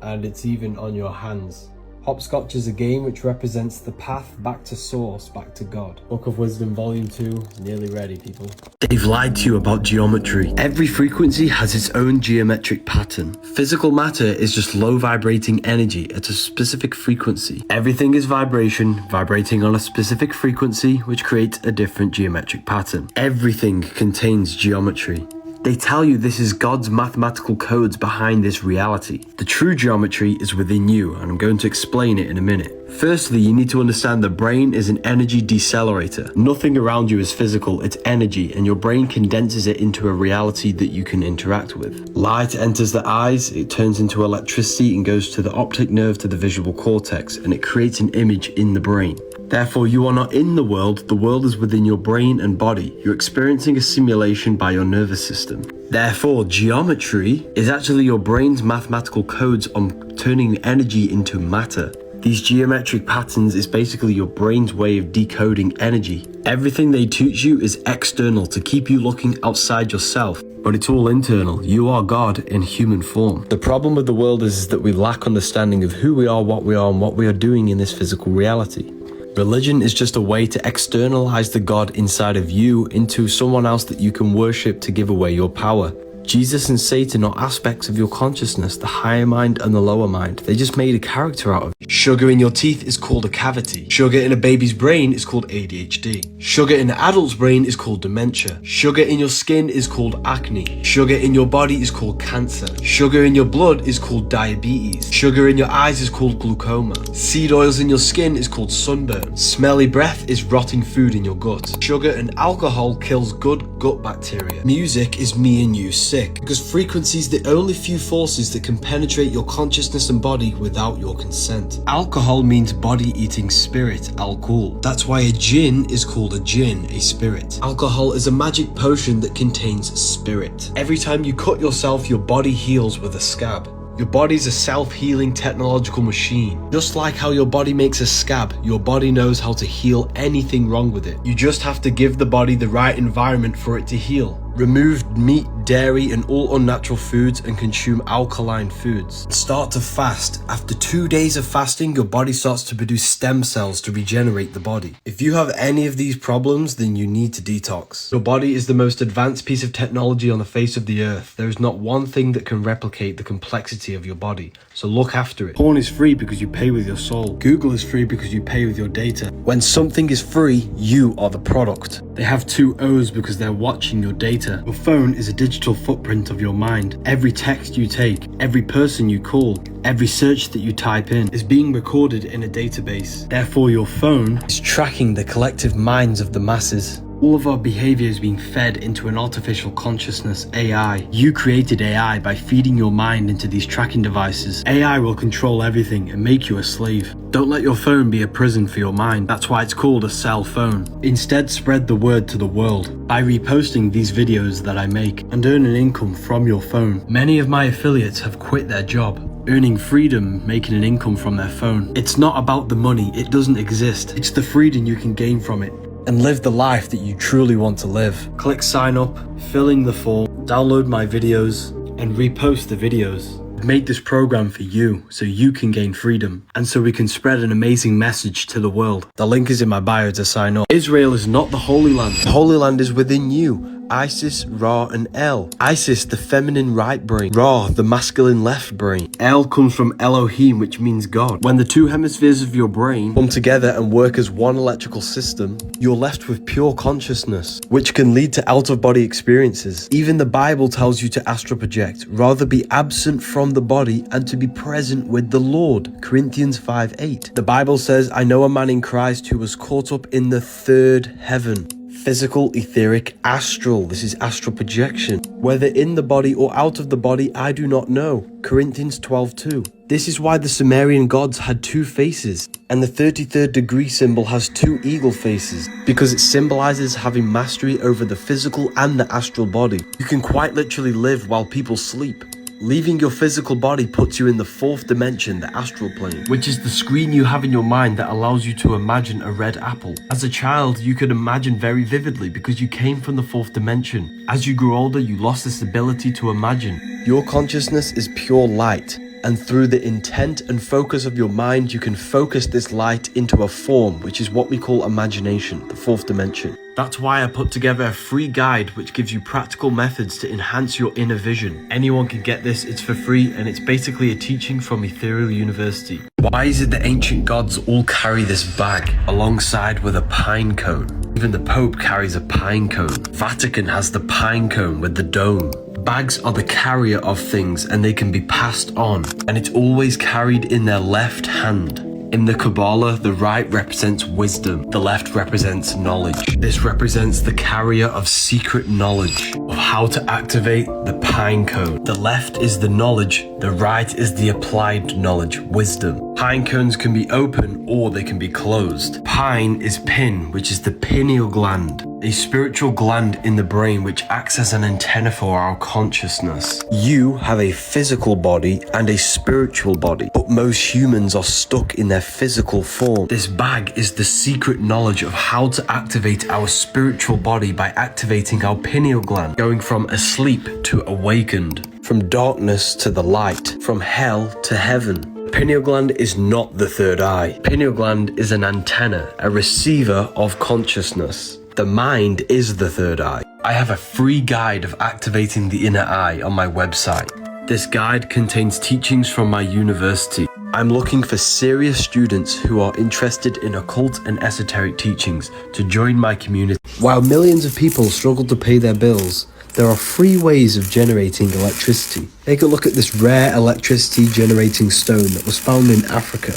and it's even on your hands. Hopscotch is a game which represents the path back to source, back to God. Book of Wisdom Volume 2 is nearly ready, people. They've lied to you about geometry. Every frequency has its own geometric pattern. Physical matter is just low vibrating energy at a specific frequency. Everything is vibration, vibrating on a specific frequency, which creates a different geometric pattern. Everything contains geometry. They tell you this is God's mathematical codes behind this reality. The true geometry is within you, and I'm going to explain it in a minute. Firstly, you need to understand the brain is an energy decelerator. Nothing around you is physical, it's energy, and your brain condenses it into a reality that you can interact with. Light enters the eyes, it turns into electricity and goes to the optic nerve to the visual cortex, and it creates an image in the brain. Therefore, you are not in the world is within your brain and body. You're experiencing a simulation by your nervous system. Therefore, geometry is actually your brain's mathematical codes on turning energy into matter. These geometric patterns is basically your brain's way of decoding energy. Everything they teach you is external to keep you looking outside yourself, but it's all internal. You are God in human form. The problem with the world is that we lack understanding of who we are, and what we are doing in this physical reality. Religion is just a way to externalize the God inside of you into someone else that you can worship to give away your power. Jesus and Satan are aspects of your consciousness, the higher mind and the lower mind. They just made a character out of it. Sugar in your teeth is called a cavity. Sugar in a baby's brain is called ADHD. Sugar in an adult's brain is called dementia. Sugar in your skin is called acne. Sugar in your body is called cancer. Sugar in your blood is called diabetes. Sugar in your eyes is called glaucoma. Seed oils in your skin is called sunburn. Smelly breath is rotting food in your gut. Sugar and alcohol kills good gut bacteria. Music is me and you sick, because frequency is the only few forces that can penetrate your consciousness and body without your consent. Alcohol means body-eating spirit, alcohol. That's why a jinn is called a jinn, a spirit. Alcohol is a magic potion that contains spirit. Every time you cut yourself, your body heals with a scab. Your body's a self-healing technological machine. Just like how your body makes a scab, your body knows how to heal anything wrong with it. You just have to give the body the right environment for it to heal. Removed meat, dairy and all unnatural foods and consume alkaline foods. Start to fast. After 2 days of fasting, your body starts to produce stem cells to regenerate the body. If you have any of these problems, then you need to detox. Your body is the most advanced piece of technology on the face of the earth. There is not one thing that can replicate the complexity of your body, so look after it. Porn is free because you pay with your soul. Google is free because you pay with your data. When something is free, you are the product. They have 2 O's because they're watching your data. Your phone is a digital footprint of your mind. Every text you take, every person you call, every search that you type in is being recorded in a database. Therefore, your phone is tracking the collective minds of the masses. All of our behavior is being fed into an artificial consciousness, AI. You created AI by feeding your mind into these tracking devices. AI will control everything and make you a slave. Don't let your phone be a prison for your mind. That's why it's called a cell phone. Instead, spread the word to the world by reposting these videos that I make and earn an income from your phone. Many of my affiliates have quit their job, earning freedom, making an income from their phone. It's not about the money, it doesn't exist. It's the freedom you can gain from it and live the life that you truly want to live. Click sign up, fill in the form, download my videos, and repost the videos. I've made this program for you so you can gain freedom and so we can spread an amazing message to the world. The link is in my bio to sign up. Israel is not the Holy Land. The Holy Land is within you. Isis, Ra, and El. Isis, the feminine right brain. Ra, the masculine left brain. El comes from Elohim, which means God. When the 2 hemispheres of your brain come together and work as one electrical system, you're left with pure consciousness, which can lead to out-of-body experiences. Even the Bible tells you to astral project, rather be absent from the body and to be present with the Lord. Corinthians 5:8. The Bible says, I know a man in Christ who was caught up in the 3rd heaven. Physical, etheric, astral. This is astral projection. Whether in the body or out of the body, I do not know. Corinthians 12:2. This is why the Sumerian gods had 2 faces, and the 33rd degree symbol has 2 eagle faces, because it symbolizes having mastery over the physical and the astral body. You can quite literally live while people sleep. Leaving your physical body puts you in the 4th dimension, the astral plane, which is the screen you have in your mind that allows you to imagine a red apple. As a child, you could imagine very vividly because you came from the 4th dimension. As you grew older, you lost this ability to imagine. Your consciousness is pure light, and through the intent and focus of your mind, you can focus this light into a form, which is what we call imagination, the 4th dimension. That's why I put together a free guide which gives you practical methods to enhance your inner vision. Anyone can get this, it's for free, and it's basically a teaching from Ethereal University. Why is it the ancient gods all carry this bag alongside with a pine cone? Even the Pope carries a pine cone. Vatican has the pine cone with the dome. Bags are the carrier of things and they can be passed on, and it's always carried in their left hand. In the Kabbalah, the right represents wisdom, the left represents knowledge. This represents the carrier of secret knowledge, of how to activate the pine cone. The left is the knowledge, the right is the applied knowledge, wisdom. Pine cones can be open or they can be closed. Pine is pin, which is the pineal gland, a spiritual gland in the brain which acts as an antenna for our consciousness. You have a physical body and a spiritual body, but most humans are stuck in their physical form. This bag is the secret knowledge of how to activate our spiritual body by activating our pineal gland, going from asleep to awakened, from darkness to the light, from hell to heaven. Pineal gland is not the 3rd eye. Pineal gland is an antenna, a receiver of consciousness. The mind is the 3rd eye. I have a free guide of activating the inner eye on my website. This guide contains teachings from my university. I'm looking for serious students who are interested in occult and esoteric teachings to join my community. While millions of people struggle to pay their bills, there are 3 ways of generating electricity. Take a look at this rare electricity generating stone that was found in Africa.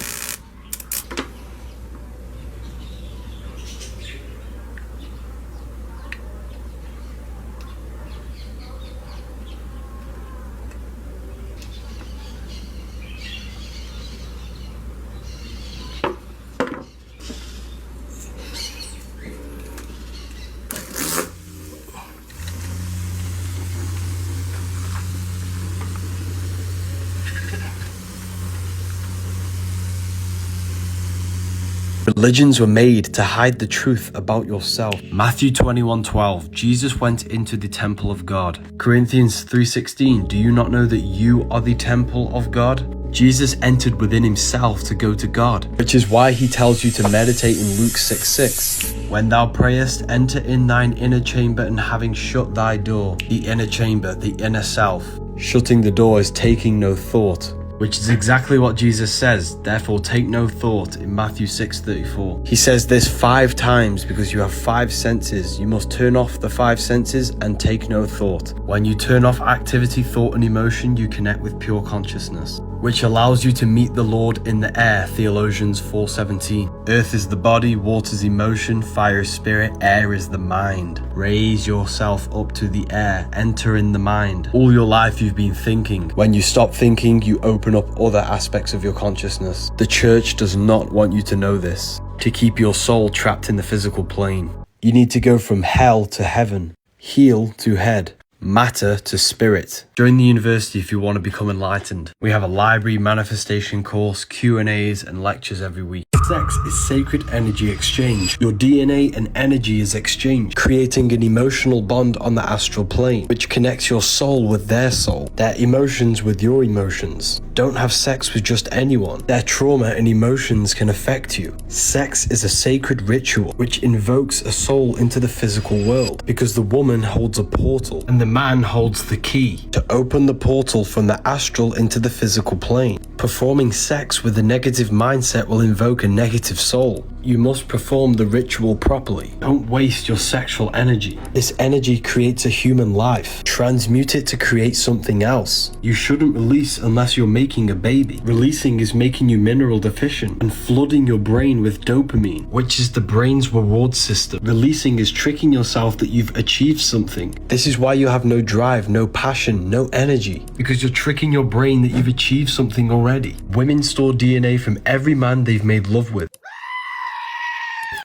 Religions were made to hide the truth about yourself. Matthew 21:12, Jesus went into the temple of God. Corinthians 3:16, do you not know that you are the temple of God? Jesus entered within himself to go to God, which is why he tells you to meditate in Luke 6:6. When thou prayest, enter in thine inner chamber, and having shut thy door, the inner chamber, the inner self. Shutting the door is taking no thought, which is exactly what Jesus says, therefore take no thought, in Matthew 6:34. He says this 5 times because you have 5 senses. You must turn off the 5 senses and take no thought. When you turn off activity, thought and emotion, you connect with pure consciousness, which allows you to meet the Lord in the air, Theologians 4:17. Earth is the body, water is emotion, fire is spirit, air is the mind. Raise yourself up to the air, enter in the mind. All your life you've been thinking. When you stop thinking, you open up other aspects of your consciousness. The church does not want you to know this, to keep your soul trapped in the physical plane. You need to go from hell to heaven, heel to head, matter to spirit. Join the university if you want to become enlightened. We have a library, manifestation course, Q&As and lectures every week. Sex is sacred energy exchange. Your DNA and energy is exchanged, creating an emotional bond on the astral plane, which connects your soul with their soul, their emotions with your emotions. Don't have sex with just anyone. Their trauma and emotions can affect you. Sex is a sacred ritual which invokes a soul into the physical world, because the woman holds a portal and the man holds the key to open the portal from the astral into the physical plane. Performing sex with a negative mindset will invoke a negative soul. You must perform the ritual properly. Don't waste your sexual energy. This energy creates a human life. Transmute it to create something else. You shouldn't release unless you're making a baby. Releasing is making you mineral deficient and flooding your brain with dopamine, which is the brain's reward system. Releasing is tricking yourself that you've achieved something. This is why you have no drive, no passion, no energy, because you're tricking your brain that you've achieved something already. Women store DNA from every man they've made love with,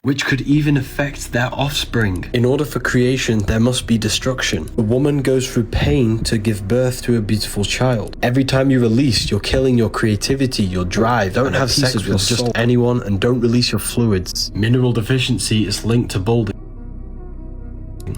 which could even affect their offspring. In order for creation, there must be destruction. A woman goes through pain to give birth to a beautiful child. Every time you release, you're killing your creativity, your drive. Don't have sex with just anyone, and don't release your fluids. Mineral deficiency is linked to balding.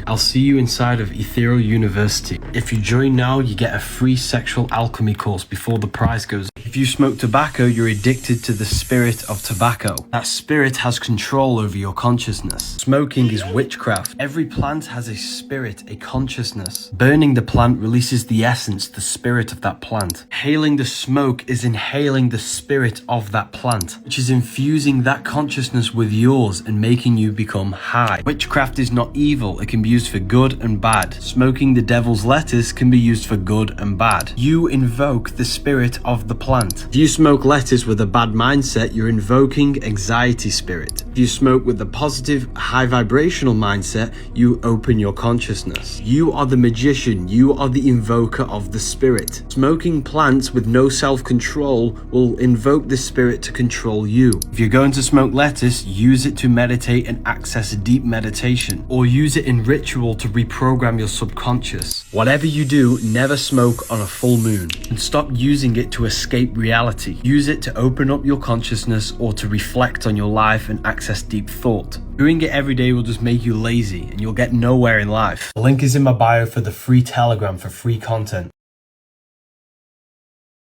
I'll see you inside of Ethereal University. If you join now, you get a free sexual alchemy course before the price goes up. If you smoke tobacco, you're addicted to the spirit of tobacco. That spirit has control over your consciousness. Smoking is witchcraft. Every plant has a spirit, a consciousness. Burning the plant releases the essence, the spirit of that plant. Inhaling the smoke is inhaling the spirit of that plant, which is infusing that consciousness with yours and making you become high. Witchcraft is not evil. It can be used for good and bad. Smoking the devil's lettuce can be used for good and bad. You invoke the spirit of the plant. If you smoke lettuce with a bad mindset, you're invoking anxiety spirit. If you smoke with a positive, high vibrational mindset, you open your consciousness. You are the magician. You are the invoker of the spirit. Smoking plants with no self-control will invoke the spirit to control you. If you're going to smoke lettuce, use it to meditate and access deep meditation, or use it in ritual to reprogram your subconscious. Whatever you do, never smoke on a full moon, and stop using it to escape reality. Use it to open up your consciousness or to reflect on your life and access deep thought. Doing it every day will just make you lazy and you'll get nowhere in life. The link is in my bio for the free Telegram for free content.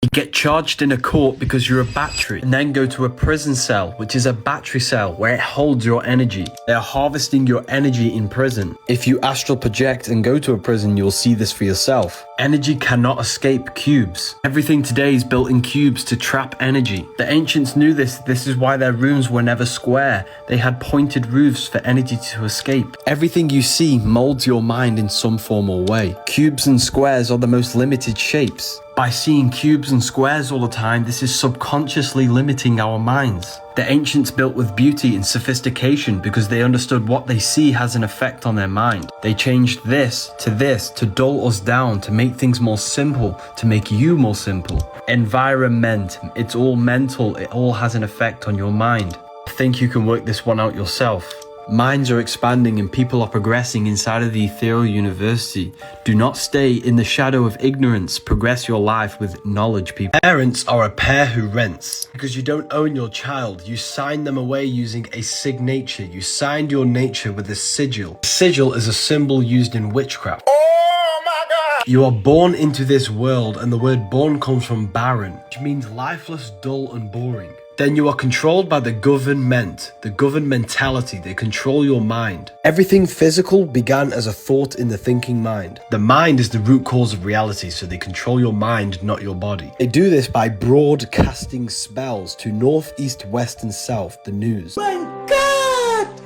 You get charged in a court because you're a battery, and then go to a prison cell, which is a battery cell where it holds your energy. They are harvesting your energy in prison. If you astral project and go to a prison, you'll see this for yourself. Energy cannot escape cubes. Everything today is built in cubes to trap energy. The ancients knew this. This is why their rooms were never square. They had pointed roofs for energy to escape. Everything you see molds your mind in some form or way. Cubes and squares are the most limited shapes. By seeing cubes and squares all the time, this is subconsciously limiting our minds. The ancients built with beauty and sophistication because they understood what they see has an effect on their mind. They changed this to dull us down, to make things more simple, to make you more simple. Environment, it's all mental, it all has an effect on your mind. I think you can work this one out yourself. Minds are expanding and people are progressing inside of the ethereal university. Do not stay in the shadow of ignorance. Progress your life with knowledge, people. Parents are a pair who rents. Because you don't own your child, you sign them away using a signature. You signed your nature with a sigil. A sigil is a symbol used in witchcraft. Oh my God! You are born into this world, and the word born comes from barren, which means lifeless, dull, and boring. Then you are controlled by the government, the governmentality. They control your mind. Everything physical began as a thought in the thinking mind. The mind is the root cause of reality, so they control your mind, not your body. They do this by broadcasting spells to north, east, west, and south, the news. My God!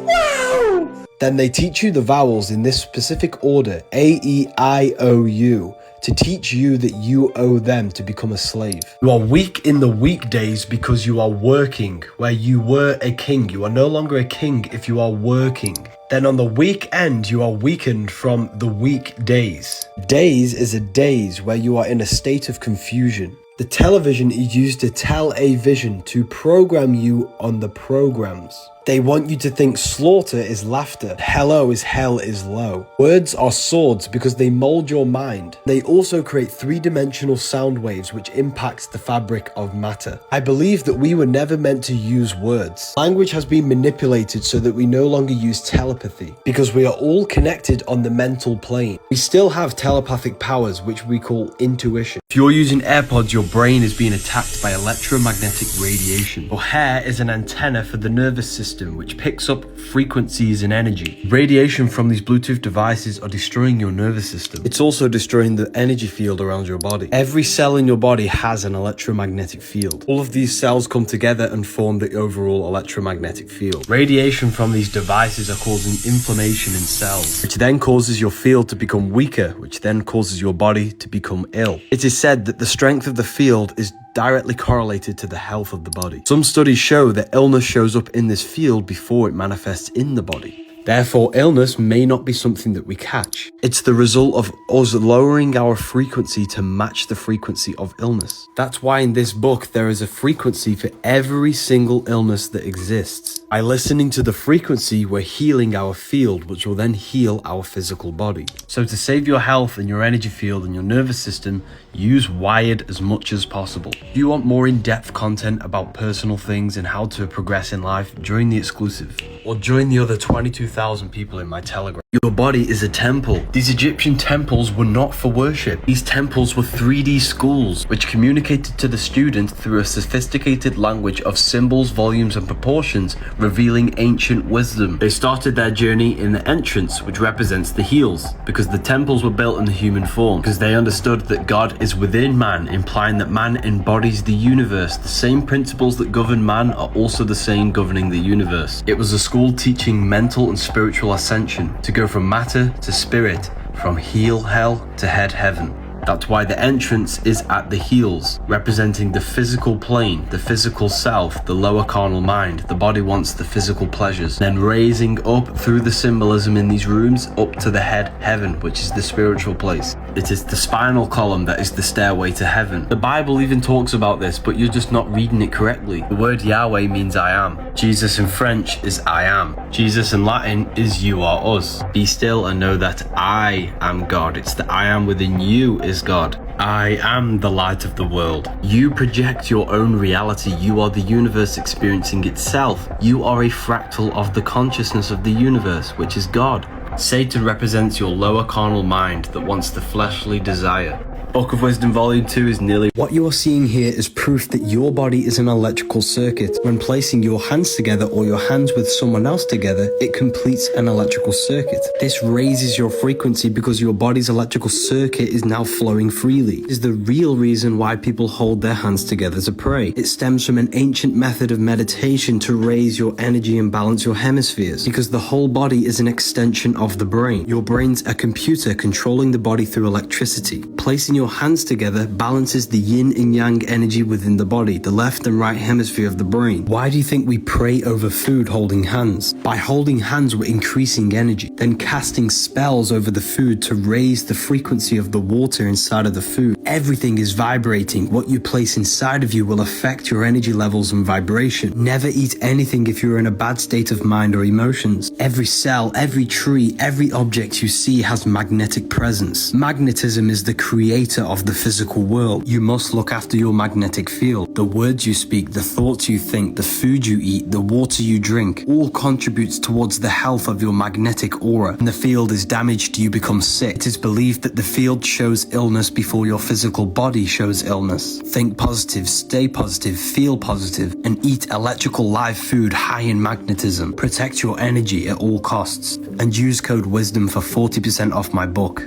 Wow! Then they teach you the vowels in this specific order, A, E, I, O, U, to teach you that you owe them to become a slave. You are weak in the weekdays because you are working. Where you were a king, you are no longer a king if you are working. Then on the weekend, you are weakened from the weekdays. Days is a daze where you are in a state of confusion. The television is used to tell a vision, to program you on the programs. They want you to think slaughter is laughter, hello is hell is low. Words are swords because they mold your mind. They also create three-dimensional sound waves which impacts the fabric of matter. I believe that we were never meant to use words. Language has been manipulated so that we no longer use telepathy because we are all connected on the mental plane. We still have telepathic powers which we call intuition. If you're using AirPods, your brain is being attacked by electromagnetic radiation. Your hair is an antenna for the nervous system which picks up frequencies and energy. Radiation from these Bluetooth devices are destroying your nervous system. It's also destroying the energy field around your body. Every cell in your body has an electromagnetic field. All of these cells come together and form the overall electromagnetic field. Radiation from these devices are causing inflammation in cells, which then causes your field to become weaker, which then causes your body to become ill. It is said that the strength of the field is directly correlated to the health of the body. Some studies show that illness shows up in this field before it manifests in the body. Therefore, illness may not be something that we catch. It's the result of us lowering our frequency to match the frequency of illness. That's why in this book, there is a frequency for every single illness that exists. By listening to the frequency, we're healing our field, which will then heal our physical body. So to save your health and your energy field and your nervous system, use Wired as much as possible. If you want more in-depth content about personal things and how to progress in life, join the exclusive. Or join the other 22,000 people in my Telegram. Your body is a temple. These Egyptian temples were not for worship. These temples were 3D schools, which communicated to the student through a sophisticated language of symbols, volumes, and proportions, revealing ancient wisdom. They started their journey in the entrance, which represents the heels, because the temples were built in the human form, because they understood that God is within man, implying that man embodies the universe. The same principles that govern man are also the same governing the universe. It was a school teaching mental and spiritual ascension, to go from matter to spirit, from heel hell to head heaven. That's why the entrance is at the heels, representing the physical plane, the physical self, the lower carnal mind. The body wants the physical pleasures. Then raising up through the symbolism in these rooms up to the head heaven, which is the spiritual place. It is the spinal column that is the stairway to heaven. The Bible even talks about this, but you're just not reading it correctly. The word Yahweh means I am. Jesus in French is I am. Jesus in Latin is you are us. Be still and know that I am God. It's the I am within you is God. I am the light of the world. You project your own reality. You are the universe experiencing itself. You are a fractal of the consciousness of the universe, which is God. Satan represents your lower carnal mind that wants the fleshly desire. Book of Wisdom Volume 2 is nearly... What you are seeing here is proof that your body is an electrical circuit. When placing your hands together or your hands with someone else together, it completes an electrical circuit. This raises your frequency because your body's electrical circuit is now flowing freely. It is the real reason why people hold their hands together to pray. It stems from an ancient method of meditation to raise your energy and balance your hemispheres, because the whole body is an extension of the brain. Your brain's a computer controlling the body through electricity. Placing your hands together balances the yin and yang energy within the body, the left and right hemisphere of the brain. Why do you think we pray over food holding hands? By holding hands, we're increasing energy, then casting spells over the food to raise the frequency of the water inside of the food. Everything is vibrating. What you place inside of you will affect your energy levels and vibration. Never eat anything if you're in a bad state of mind or emotions. Every cell, every tree, every object you see has magnetic presence. Magnetism is the creator of the physical world. You must look after your magnetic field. The words you speak, the thoughts you think, the food you eat, the water you drink, all contributes towards the health of your magnetic aura. When the field is damaged, you become sick. It is believed that the field shows illness before your physical body shows illness. Think positive, stay positive, feel positive, and eat electrical live food high in magnetism. Protect your energy at all costs, and use code WISDOM for 40% off my book.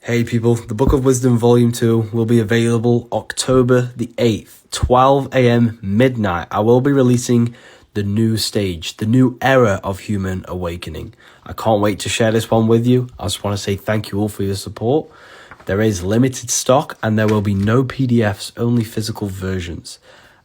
Hey people, the Book of Wisdom Volume 2 will be available October the 8th, 12 AM midnight. I will be releasing the new stage, the new era of human awakening. I can't wait to share this one with you. I just want to say thank you all for your support. There is limited stock and there will be no PDFs, only physical versions.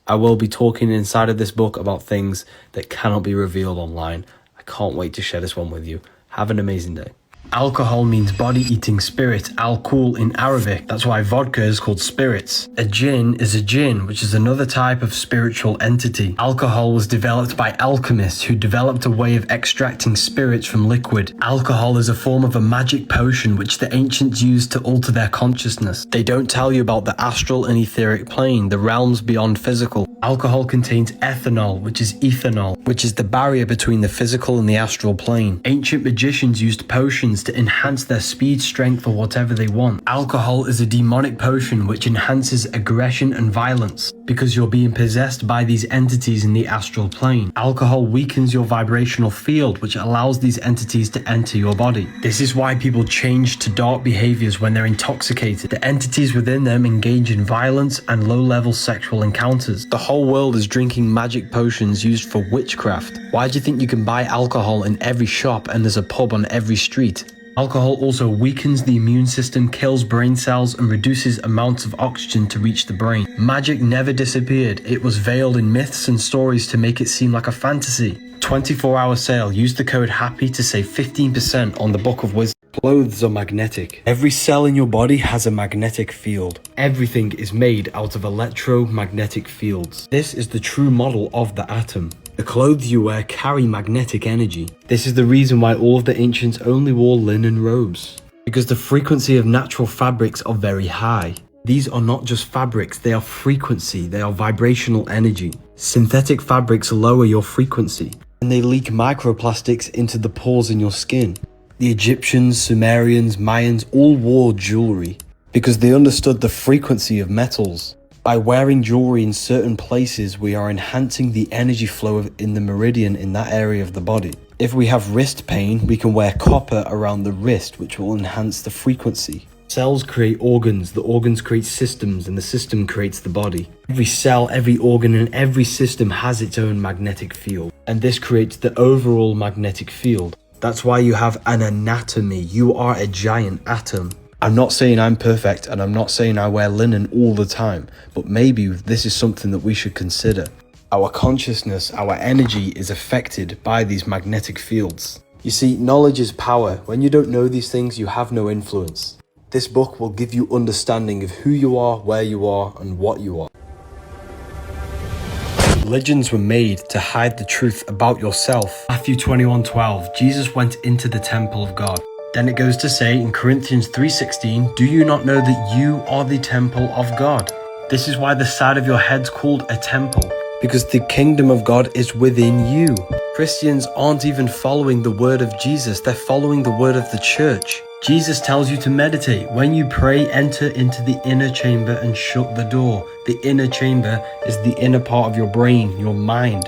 I will be talking inside of this book about things that cannot be revealed online. I can't wait to share this one with you. Have an amazing day. Alcohol means body-eating spirit, alcohol in Arabic. That's why vodka is called spirits. A jinn is a jinn, which is another type of spiritual entity. Alcohol was developed by alchemists who developed a way of extracting spirits from liquid. Alcohol is a form of a magic potion which the ancients used to alter their consciousness. They don't tell you about the astral and etheric plane, the realms beyond physical. Alcohol contains ethanol, which is ethanol, which is the barrier between the physical and the astral plane. Ancient magicians used potions to enhance their speed, strength, or whatever they want. Alcohol is a demonic potion which enhances aggression and violence because you're being possessed by these entities in the astral plane. Alcohol weakens your vibrational field, which allows these entities to enter your body. This is why people change to dark behaviors when they're intoxicated. The entities within them engage in violence and low-level sexual encounters. The whole world is drinking magic potions used for witchcraft. Why do you think you can buy alcohol in every shop and there's a pub on every street? Alcohol also weakens the immune system, kills brain cells, and reduces amounts of oxygen to reach the brain. Magic never disappeared. It was veiled in myths and stories to make it seem like a fantasy. 24-hour sale. Use the code HAPPY to save 15% on the Book of Wisdom. Clothes are magnetic. Every cell in your body has a magnetic field. Everything is made out of electromagnetic fields. This is the true model of the atom. The clothes you wear carry magnetic energy. This is the reason why all of the ancients only wore linen robes, because the frequency of natural fabrics are very high. These are not just fabrics, they are frequency, they are vibrational energy. Synthetic fabrics lower your frequency, and they leak microplastics into the pores in your skin. The Egyptians, Sumerians, Mayans all wore jewelry because they understood the frequency of metals. By wearing jewelry in certain places, we are enhancing the energy flow in the meridian in that area of the body. If we have wrist pain, we can wear copper around the wrist, which will enhance the frequency. Cells create organs, the organs create systems, and the system creates the body. Every cell, every organ, and every system has its own magnetic field, and this creates the overall magnetic field. That's why you have an anatomy. You are a giant atom. I'm not saying I'm perfect, and I'm not saying I wear linen all the time, but maybe this is something that we should consider. Our consciousness, our energy is affected by these magnetic fields. You see, knowledge is power. When you don't know these things, you have no influence. This book will give you understanding of who you are, where you are, and what you are. Religions were made to hide the truth about yourself. Matthew 21:12, Jesus went into the temple of God. Then it goes to say in Corinthians 3:16, do you not know that you are the temple of God? This is why the side of your head's called a temple, because the kingdom of God is within you. Christians aren't even following the word of Jesus, they're following the word of the church. Jesus tells you to meditate. When you pray, enter into the inner chamber and shut the door. The inner chamber is the inner part of your brain, your mind.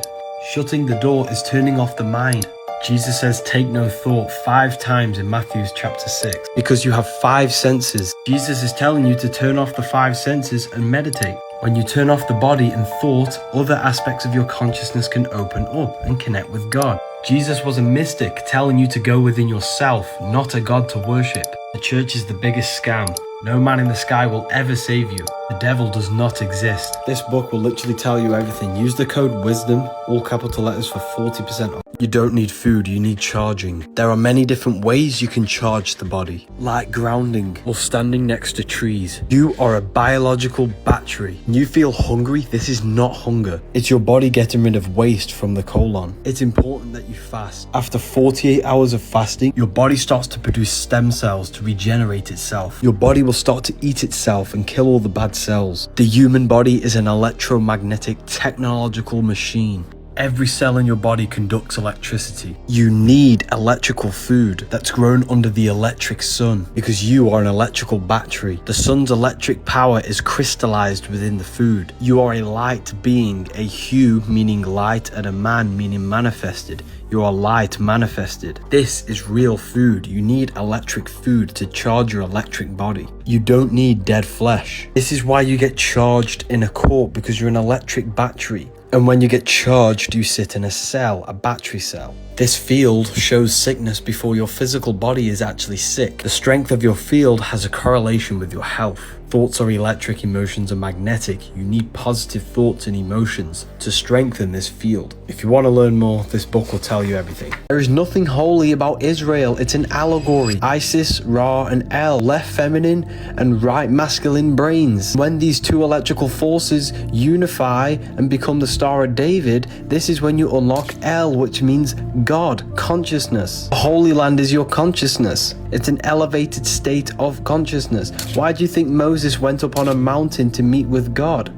Shutting the door is turning off the mind. Jesus says take no thought 5 times in Matthew chapter 6. Because you have 5 senses. Jesus is telling you to turn off the 5 senses and meditate. When you turn off the body and thought, other aspects of your consciousness can open up and connect with God. Jesus was a mystic telling you to go within yourself, not a God to worship. The church is the biggest scam. No man in the sky will ever save you. The devil does not exist. This book will literally tell you everything. Use the code WISDOM, all capital letters, for 40% off. You don't need food, you need charging. There are many different ways you can charge the body, like grounding or standing next to trees. You are a biological battery. You feel hungry? This is not hunger. It's your body getting rid of waste from the colon. It's important that you fast. After 48 hours of fasting, your body starts to produce stem cells to regenerate itself. Your body will start to eat itself and kill all the bad cells. The human body is an electromagnetic technological machine. Every cell in your body conducts electricity. You need electrical food that's grown under the electric sun because you are an electrical battery. The sun's electric power is crystallized within the food. You are a light being, a hue meaning light and a man meaning manifested. You are light manifested. This is real food. You need electric food to charge your electric body. You don't need dead flesh. This is why you get charged in a court, because you're an electric battery. And when you get charged, you sit in a cell, a battery cell. This field shows sickness before your physical body is actually sick. The strength of your field has a correlation with your health. Thoughts are electric, emotions are magnetic. You need positive thoughts and emotions to strengthen this field. If you want to learn more, this book will tell you everything. There is nothing holy about Israel. It's an allegory. Isis, Ra, and El, left feminine and right masculine brains. When these two electrical forces unify and become the Star of David, this is when you unlock El, which means God, consciousness. The Holy Land is your consciousness. It's an elevated state of consciousness. Why do you think Moses went up on a mountain to meet with God?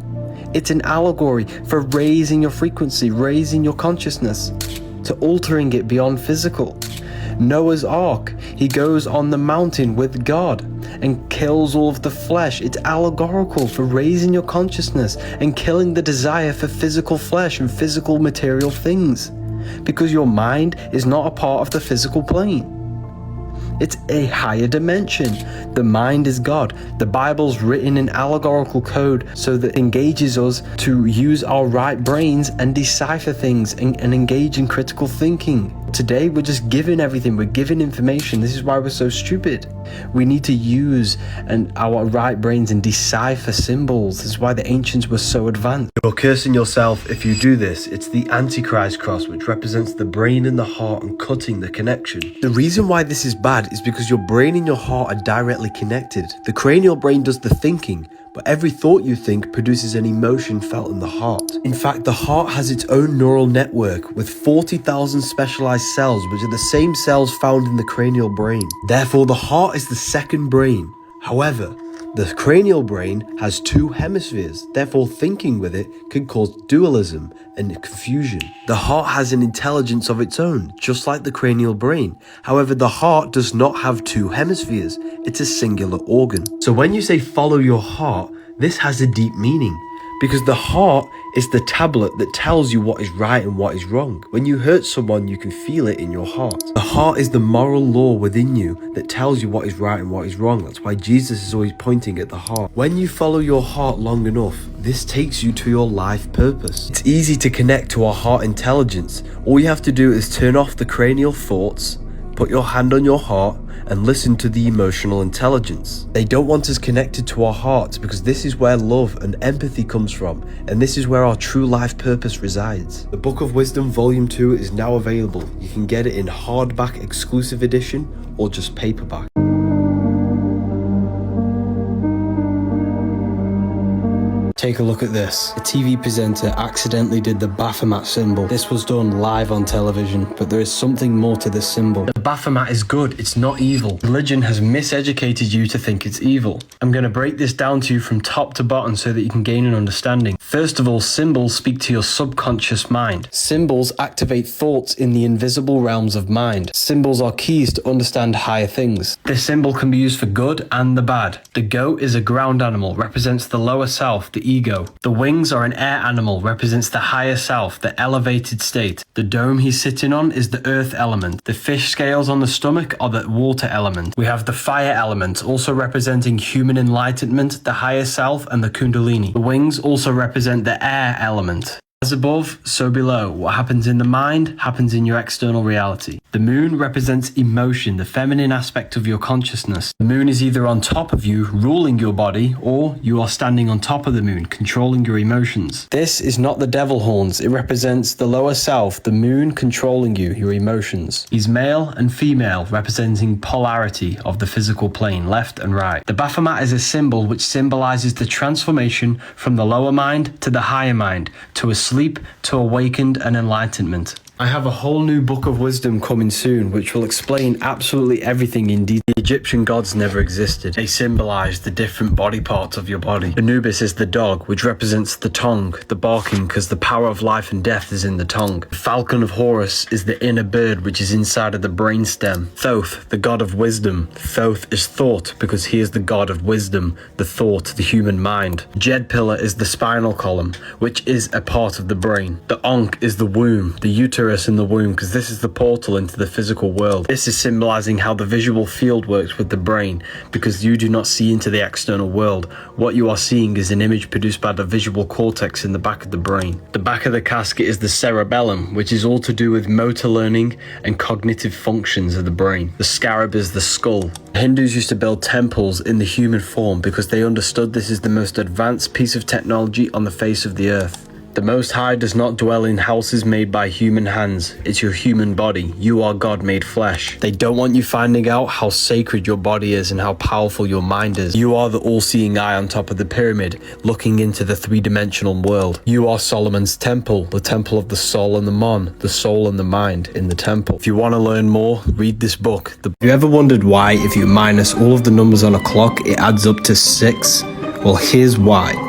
It's an allegory for raising your frequency, raising your consciousness, to altering it beyond physical. Noah's Ark, he goes on the mountain with God and kills all of the flesh. It's allegorical for raising your consciousness and killing the desire for physical flesh and physical material things, because your mind is not a part of the physical plane. It's a higher dimension. The mind is God. The Bible's written in allegorical code so that it engages us to use our right brains and decipher things and engage in critical thinking. Today, we're just given everything. We're given information. This is why we're so stupid. We need to use our right brains and decipher symbols. This is why the ancients were so advanced. You're cursing yourself if you do this. It's the Antichrist cross, which represents the brain and the heart and cutting the connection. The reason why this is bad is because your brain and your heart are directly connected. The cranial brain does the thinking, but every thought you think produces an emotion felt in the heart. In fact, the heart has its own neural network with 40,000 specialized cells, which are the same cells found in the cranial brain. Therefore, the heart is the second brain. However, the cranial brain has two hemispheres, therefore thinking with it can cause dualism and confusion. The heart has an intelligence of its own, just like the cranial brain. However, the heart does not have two hemispheres. It's a singular organ. So when you say follow your heart, this has a deep meaning, because the heart is the tablet that tells you what is right and what is wrong. When you hurt someone, you can feel it in your heart. The heart is the moral law within you that tells you what is right and what is wrong. That's why Jesus is always pointing at the heart. When you follow your heart long enough, this takes you to your life purpose. It's easy to connect to our heart intelligence. All you have to do is turn off the cranial thoughts, put your hand on your heart, and listen to the emotional intelligence. They don't want us connected to our hearts because this is where love and empathy comes from, and this is where our true life purpose resides. The Book of Wisdom Volume 2 is now available. You can get it in hardback exclusive edition or just paperback. Take a look at this. A TV presenter accidentally did the Baphomet symbol. This was done live on television, but there is something more to this symbol. The Baphomet is good, it's not evil. Religion has miseducated you to think it's evil. I'm going to break this down to you from top to bottom so that you can gain an understanding. First of all, symbols speak to your subconscious mind. Symbols activate thoughts in the invisible realms of mind. Symbols are keys to understand higher things. This symbol can be used for good and the bad. The goat is a ground animal, represents the lower self, the ego. The wings are an air animal, represents the higher self, the elevated state. The dome he's sitting on is the earth element. The fish scales on the stomach are the water element. We have the fire element, also representing human enlightenment, the higher self, and the kundalini. The wings also represent the air element. As above, so below. What happens in the mind happens in your external reality. The moon represents emotion, the feminine aspect of your consciousness. The moon is either on top of you, ruling your body, or you are standing on top of the moon, controlling your emotions. This is not the devil horns. It represents the lower self, the moon controlling you, your emotions. Is male and female, representing polarity of the physical plane, left and right. The Baphomet is a symbol which symbolizes the transformation from the lower mind to the higher mind, to a sleep, to awakened and enlightenment. I have a whole new book of wisdom coming soon, which will explain absolutely everything in detail. The Egyptian gods never existed. They symbolize the different body parts of your body. Anubis is the dog, which represents the tongue, the barking, because the power of life and death is in the tongue. The falcon of Horus is the inner bird, which is inside of the brainstem. Thoth, the god of wisdom. Thoth is thought, because he is the god of wisdom, the thought, the human mind. Jed pillar is the spinal column, which is a part of the brain. The Ankh is the womb, the uterus in the womb, because this is the portal into the physical world. This is symbolizing how the visual field works with the brain, because you do not see into the external world. What you are seeing is an image produced by the visual cortex in the back of the brain. The back of the casket is the cerebellum, which is all to do with motor learning and cognitive functions of the brain. The scarab is the skull. Hindus used to build temples in the human form because they understood this is the most advanced piece of technology on the face of the earth. The Most High does not dwell in houses made by human hands. It's your human body. You are God made flesh. They don't want you finding out how sacred your body is and how powerful your mind is. You are the all-seeing eye on top of the pyramid, looking into the three-dimensional world. You are Solomon's temple, the temple of the soul and the mon, the soul and the mind in the temple. If you want to learn more, read this book. Have you ever wondered why, if you minus all of the numbers on a clock, it adds up to 6? Well, here's why.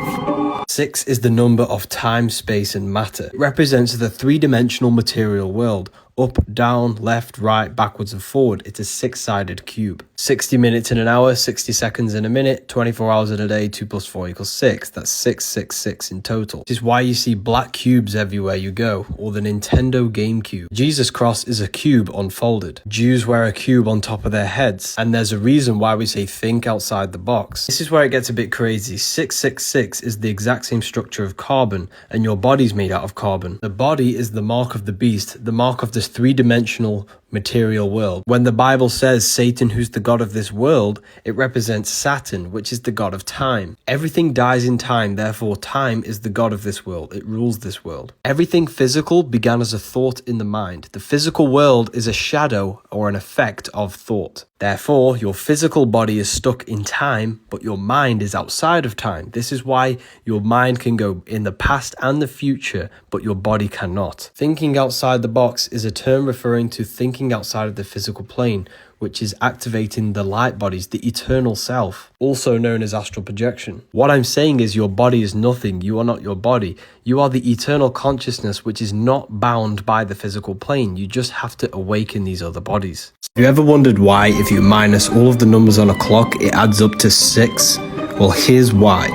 6 is the number of time, space, and matter. It represents the three-dimensional material world. Up, down, left, right, backwards, and forward. It's a 6-sided cube. 60 minutes in an hour, 60 seconds in a minute, 24 hours in a day, 2 plus 4 equals 6. That's 666 in total. This is why you see black cubes everywhere you go, or the Nintendo GameCube. Jesus' cross is a cube unfolded. Jews wear a cube on top of their heads, and there's a reason why we say think outside the box. This is where it gets a bit crazy. 666 is the exact same structure of carbon, and your body's made out of carbon. The body is the mark of the beast, the mark of this three-dimensional material world. When the Bible says Satan, who's the god of this world, it represents Saturn, which is the god of time. Everything dies in time, therefore time is the god of this world. It rules this world. Everything physical began as a thought in the mind. The physical world is a shadow or an effect of thought. Therefore, your physical body is stuck in time, but your mind is outside of time. This is why your mind can go in the past and the future, but your body cannot. Thinking outside the box is a term referring to thinking outside of the physical plane, which is activating the light bodies, the eternal self, also known as astral projection. What I'm saying is your body is nothing. You are not your body. You are the eternal consciousness, which is not bound by the physical plane. You just have to awaken these other bodies. Have you ever wondered why, if you minus all of the numbers on a clock, it adds up to 6? Well, here's why.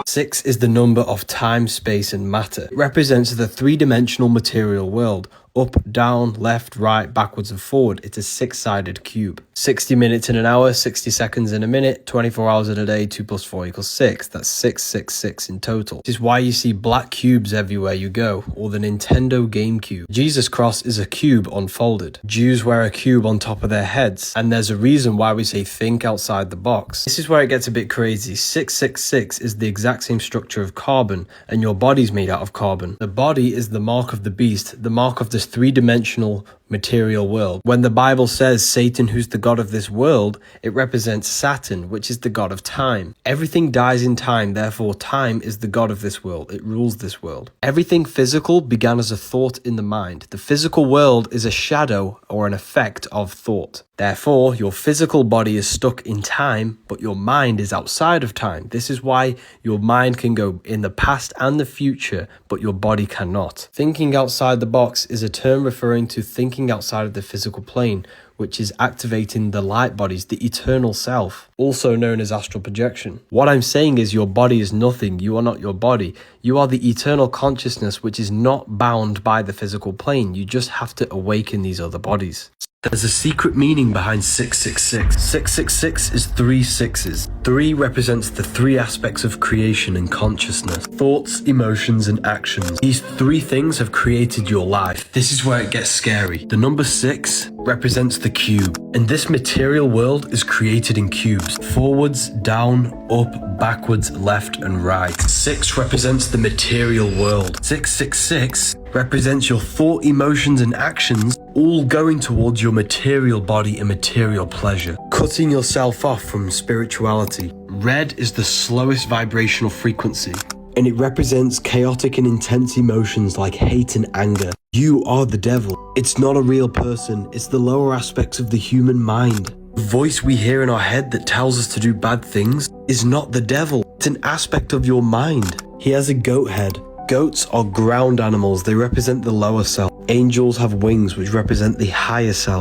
6 is the number of time, space, and matter. It represents the three-dimensional material world. Up, down, left, right, backwards, and forward. It's a 6-sided cube. 60 minutes in an hour, 60 seconds in a minute, 24 hours in a day, 2 plus 4 equals 6. That's 666 in total. This is why you see black cubes everywhere you go, or the Nintendo GameCube. Jesus' cross is a cube unfolded. Jews wear a cube on top of their heads, and there's a reason why we say think outside the box. This is where it gets a bit crazy. 666 is the exact same structure of carbon, and your body's made out of carbon. The body is the mark of the beast, the mark of this three-dimensional material world. When the Bible says Satan, who's the god of this world, it represents Saturn, which is the god of time. Everything dies in time, therefore time is the god of this world. It rules this world. Everything physical began as a thought in the mind. The physical world is a shadow or an effect of thought. Therefore, your physical body is stuck in time, but your mind is outside of time. This is why your mind can go in the past and the future, but your body cannot. Thinking outside the box is a term referring to thinking outside of the physical plane, which is activating the light bodies, the eternal self, also known as astral projection. What I'm saying is your body is nothing. You are not your body. You are the eternal consciousness, which is not bound by the physical plane. You just have to awaken these other bodies. There's a secret meaning behind 666. 666 is 3 sixes. 3 represents the 3 aspects of creation and consciousness: thoughts, emotions, and actions. These 3 things have created your life. This is where it gets scary. The number 6 represents the cube, and this material world is created in cubes: forwards, down, up, backwards, left, and right. 6 represents the material world. 666 represents your thought, emotions, and actions, all going towards your material body and material pleasure, cutting yourself off from spirituality. Red is the slowest vibrational frequency, and it represents chaotic and intense emotions like hate and anger. You are the devil. It's not a real person, it's the lower aspects of the human mind. The voice we hear in our head that tells us to do bad things is not the devil, it's an aspect of your mind. He has a goat head. Goats are ground animals, they represent the lower self. Angels have wings, which represent the higher self.